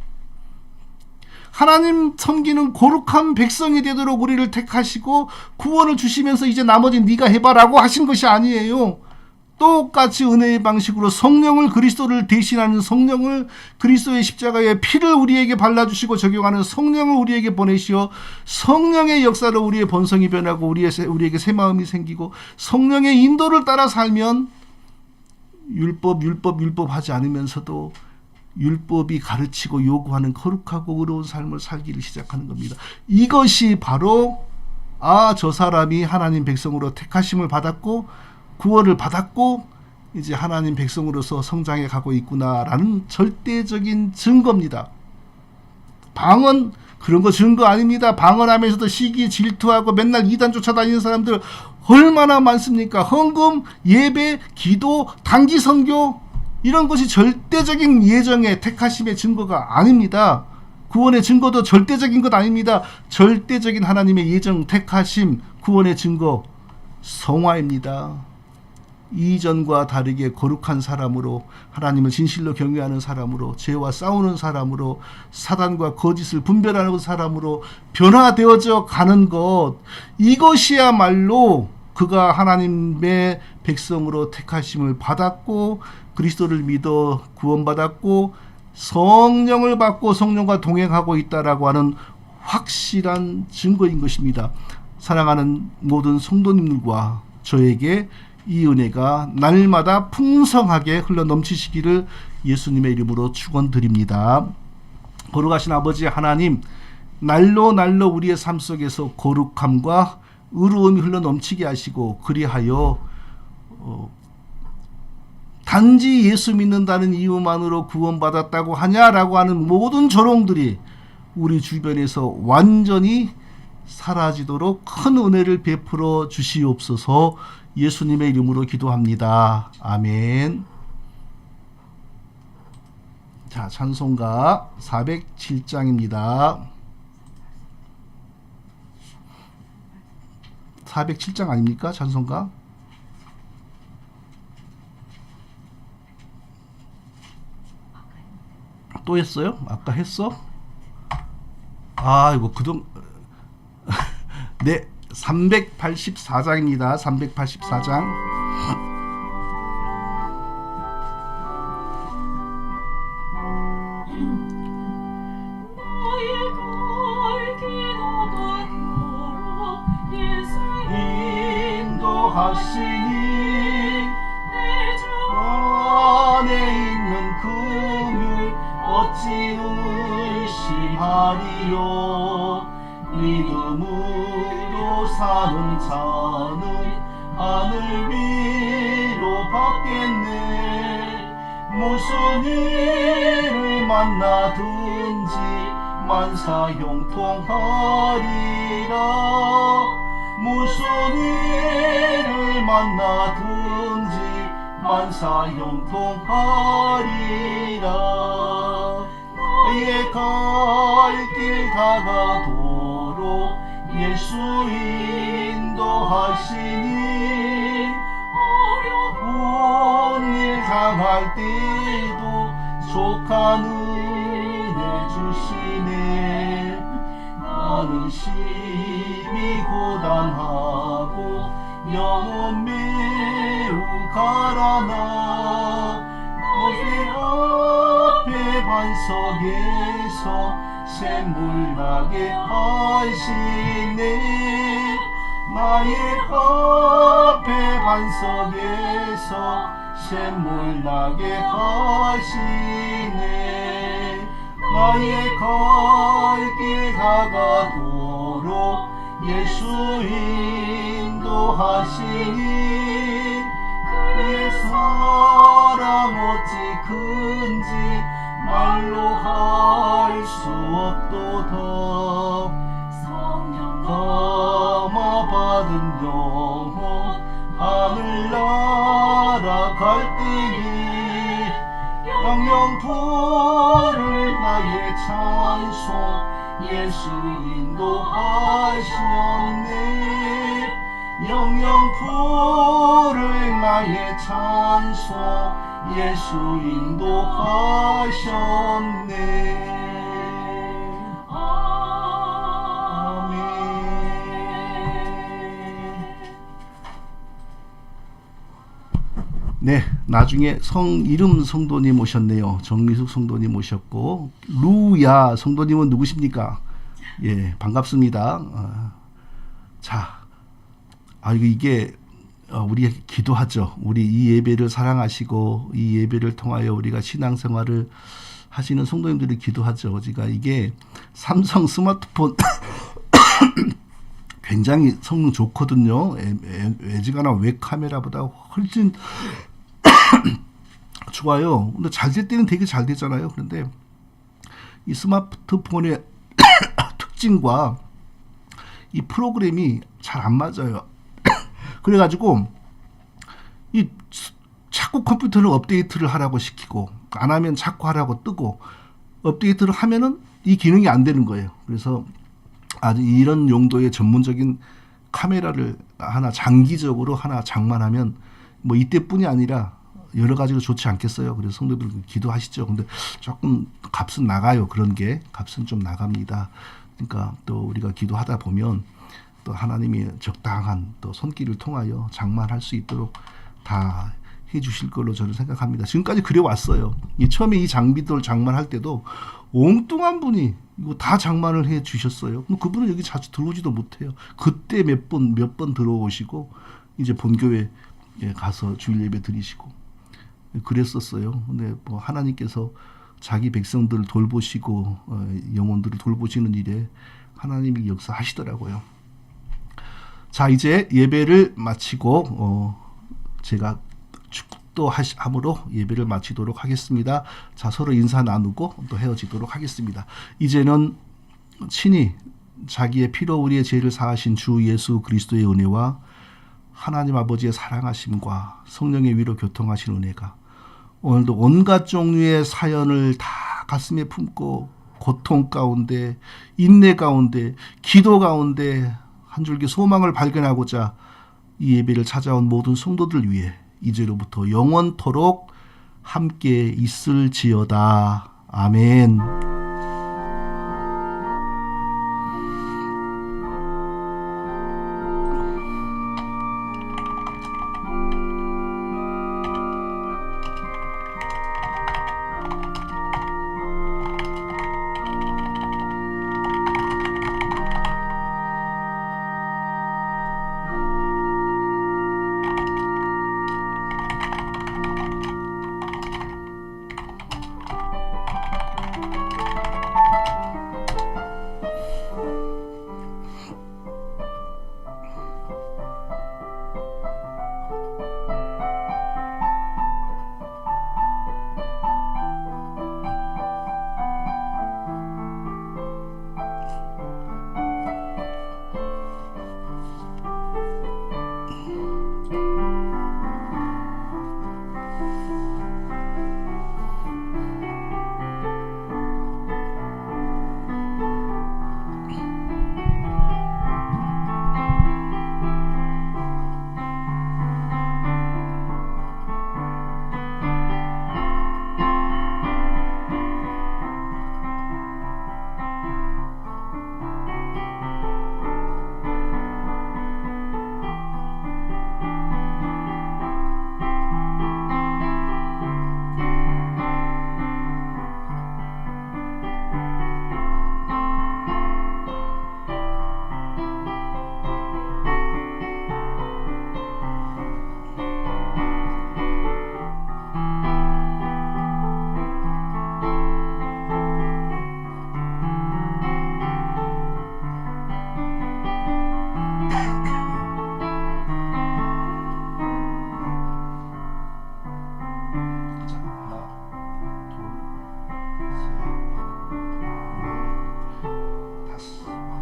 하나님 섬기는 거룩한 백성이 되도록 우리를 택하시고 구원을 주시면서 이제 나머지 네가 해봐라고 하신 것이 아니에요. 똑같이 은혜의 방식으로 성령을, 그리스도를 대신하는 성령을, 그리스도의 십자가의 피를 우리에게 발라주시고 적용하는 성령을 우리에게 보내시어 성령의 역사로 우리의 본성이 변하고 우리에게 새 마음이 생기고 성령의 인도를 따라 살면 율법 하지 않으면서도 율법이 가르치고 요구하는 거룩하고 의로운 삶을 살기를 시작하는 겁니다. 이것이 바로 저 사람이 하나님 백성으로 택하심을 받았고 구원을 받았고 이제 하나님 백성으로서 성장해 가고 있구나라는 절대적인 증거입니다. 방언 그런 거 증거 아닙니다. 방언하면서도 시기 질투하고 맨날 이단 쫓아다니는 사람들 얼마나 많습니까? 헌금, 예배, 기도, 단기 선교 이런 것이 절대적인 예정의 택하심의 증거가 아닙니다. 구원의 증거도 절대적인 것 아닙니다. 절대적인 하나님의 예정, 택하심, 구원의 증거 성화입니다. 이전과 다르게 거룩한 사람으로, 하나님을 진실로 경외하는 사람으로, 죄와 싸우는 사람으로, 사단과 거짓을 분별하는 사람으로 변화되어져 가는 것, 이것이야말로 그가 하나님의 백성으로 택하심을 받았고 그리스도를 믿어 구원받았고 성령을 받고 성령과 동행하고 있다라고 하는 확실한 증거인 것입니다. 사랑하는 모든 성도님들과 저에게 이 은혜가 날마다 풍성하게 흘러넘치시기를 예수님의 이름으로 축원드립니다. 거룩하신 아버지 하나님, 날로 우리의 삶 속에서 거룩함과 의로움이 흘러넘치게 하시고 그리하여 단지 예수 믿는다는 이유만으로 구원받았다고 하냐라고 하는 모든 조롱들이 우리 주변에서 완전히 사라지도록 큰 은혜를 베풀어 주시옵소서. 예수님의 이름으로 기도합니다. 아멘. 자, 찬송가 407장입니다. 407장 아닙니까? 찬송가? 또 했어요? 아까 했어? 이거 그동 네, 384장입니다. 384장. 인도하시니 안에 있는 금을 어찌 의심하리요. 믿음으로 사는 자는 하늘 위로 받겠네. 무슨 일을 만나든지 만사 형통하리라. 무슨 일을 만나든지 만사 형통하리라. 나의 갈 길 다가도록 예수 인도하시니 어려운 일 당할 때도 족한 은혜 주시네. 나는 비고단하고 영혼 매우 가라나 모세 앞에 반석에서 샘물 나게 하시네 나의 앞에 반석에서 샘물 나게 하시네 나의 갈 길 다가도록 예수 인도하시니 그의 사랑 어찌 큰지 말로 할 수 없도다 감화받은 영혼 하늘나라 갈대니 영영 부를 나의 찬송 예수 인도하셨네 영영 부를 나의 찬송 예수 인도하셨네 아멘. 네, 나중에 이름 성도님 오셨네요. 정미숙 성도님 오셨고 루야 성도님은 누구십니까? 예, 반갑습니다. 자, 이게 우리 기도하죠. 우리 이 예배를 사랑하시고 이 예배를 통하여 우리가 신앙생활을 하시는 성도님들이 기도하죠. 제가 이게 삼성 스마트폰 굉장히 성능 좋거든요. 애지간한 웹카메라보다 훨씬 좋아요. 근데 잘 될 때는 되게 잘 되잖아요. 그런데 이 스마트폰의 특징과 이 프로그램이 잘 안 맞아요. 그래가지고 이 자꾸 컴퓨터를 업데이트를 하라고 시키고 안 하면 자꾸 하라고 뜨고 업데이트를 하면은 이 기능이 안 되는 거예요. 그래서 아주 이런 용도의 전문적인 카메라를 하나 장기적으로 하나 장만하면 뭐 이때뿐이 아니라 여러 가지로 좋지 않겠어요. 그래서 성도들 기도하시죠. 근데 조금 값은 나가요. 그런 게 값은 좀 나갑니다. 그러니까 또 우리가 기도하다 보면 또 하나님이 적당한 또 손길을 통하여 장만할 수 있도록 다 해주실 걸로 저는 생각합니다. 지금까지 그래왔어요. 처음에 이 장비들 장만할 때도 엉뚱한 분이 이거 다 장만을 해 주셨어요. 그분은 여기 자주 들어오지도 못해요. 그때 몇 번 들어오시고 이제 본교회 가서 주일 예배 드리시고 그랬었어요. 근데 뭐 하나님께서 자기 백성들을 돌보시고 영혼들을 돌보시는 일에 하나님이 역사하시더라고요. 자, 이제 예배를 마치고 제가 축도함으로 예배를 마치도록 하겠습니다. 자, 서로 인사 나누고 또 헤어지도록 하겠습니다. 이제는 친히 자기의 피로 우리의 죄를 사하신 주 예수 그리스도의 은혜와 하나님 아버지의 사랑하심과 성령의 위로 교통하신 은혜가 오늘도 온갖 종류의 사연을 다 가슴에 품고 고통 가운데 인내 가운데 기도 가운데 한 줄기 소망을 발견하고자 이 예배를 찾아온 모든 성도들 위해 이제로부터 영원토록 함께 있을지어다. 아멘.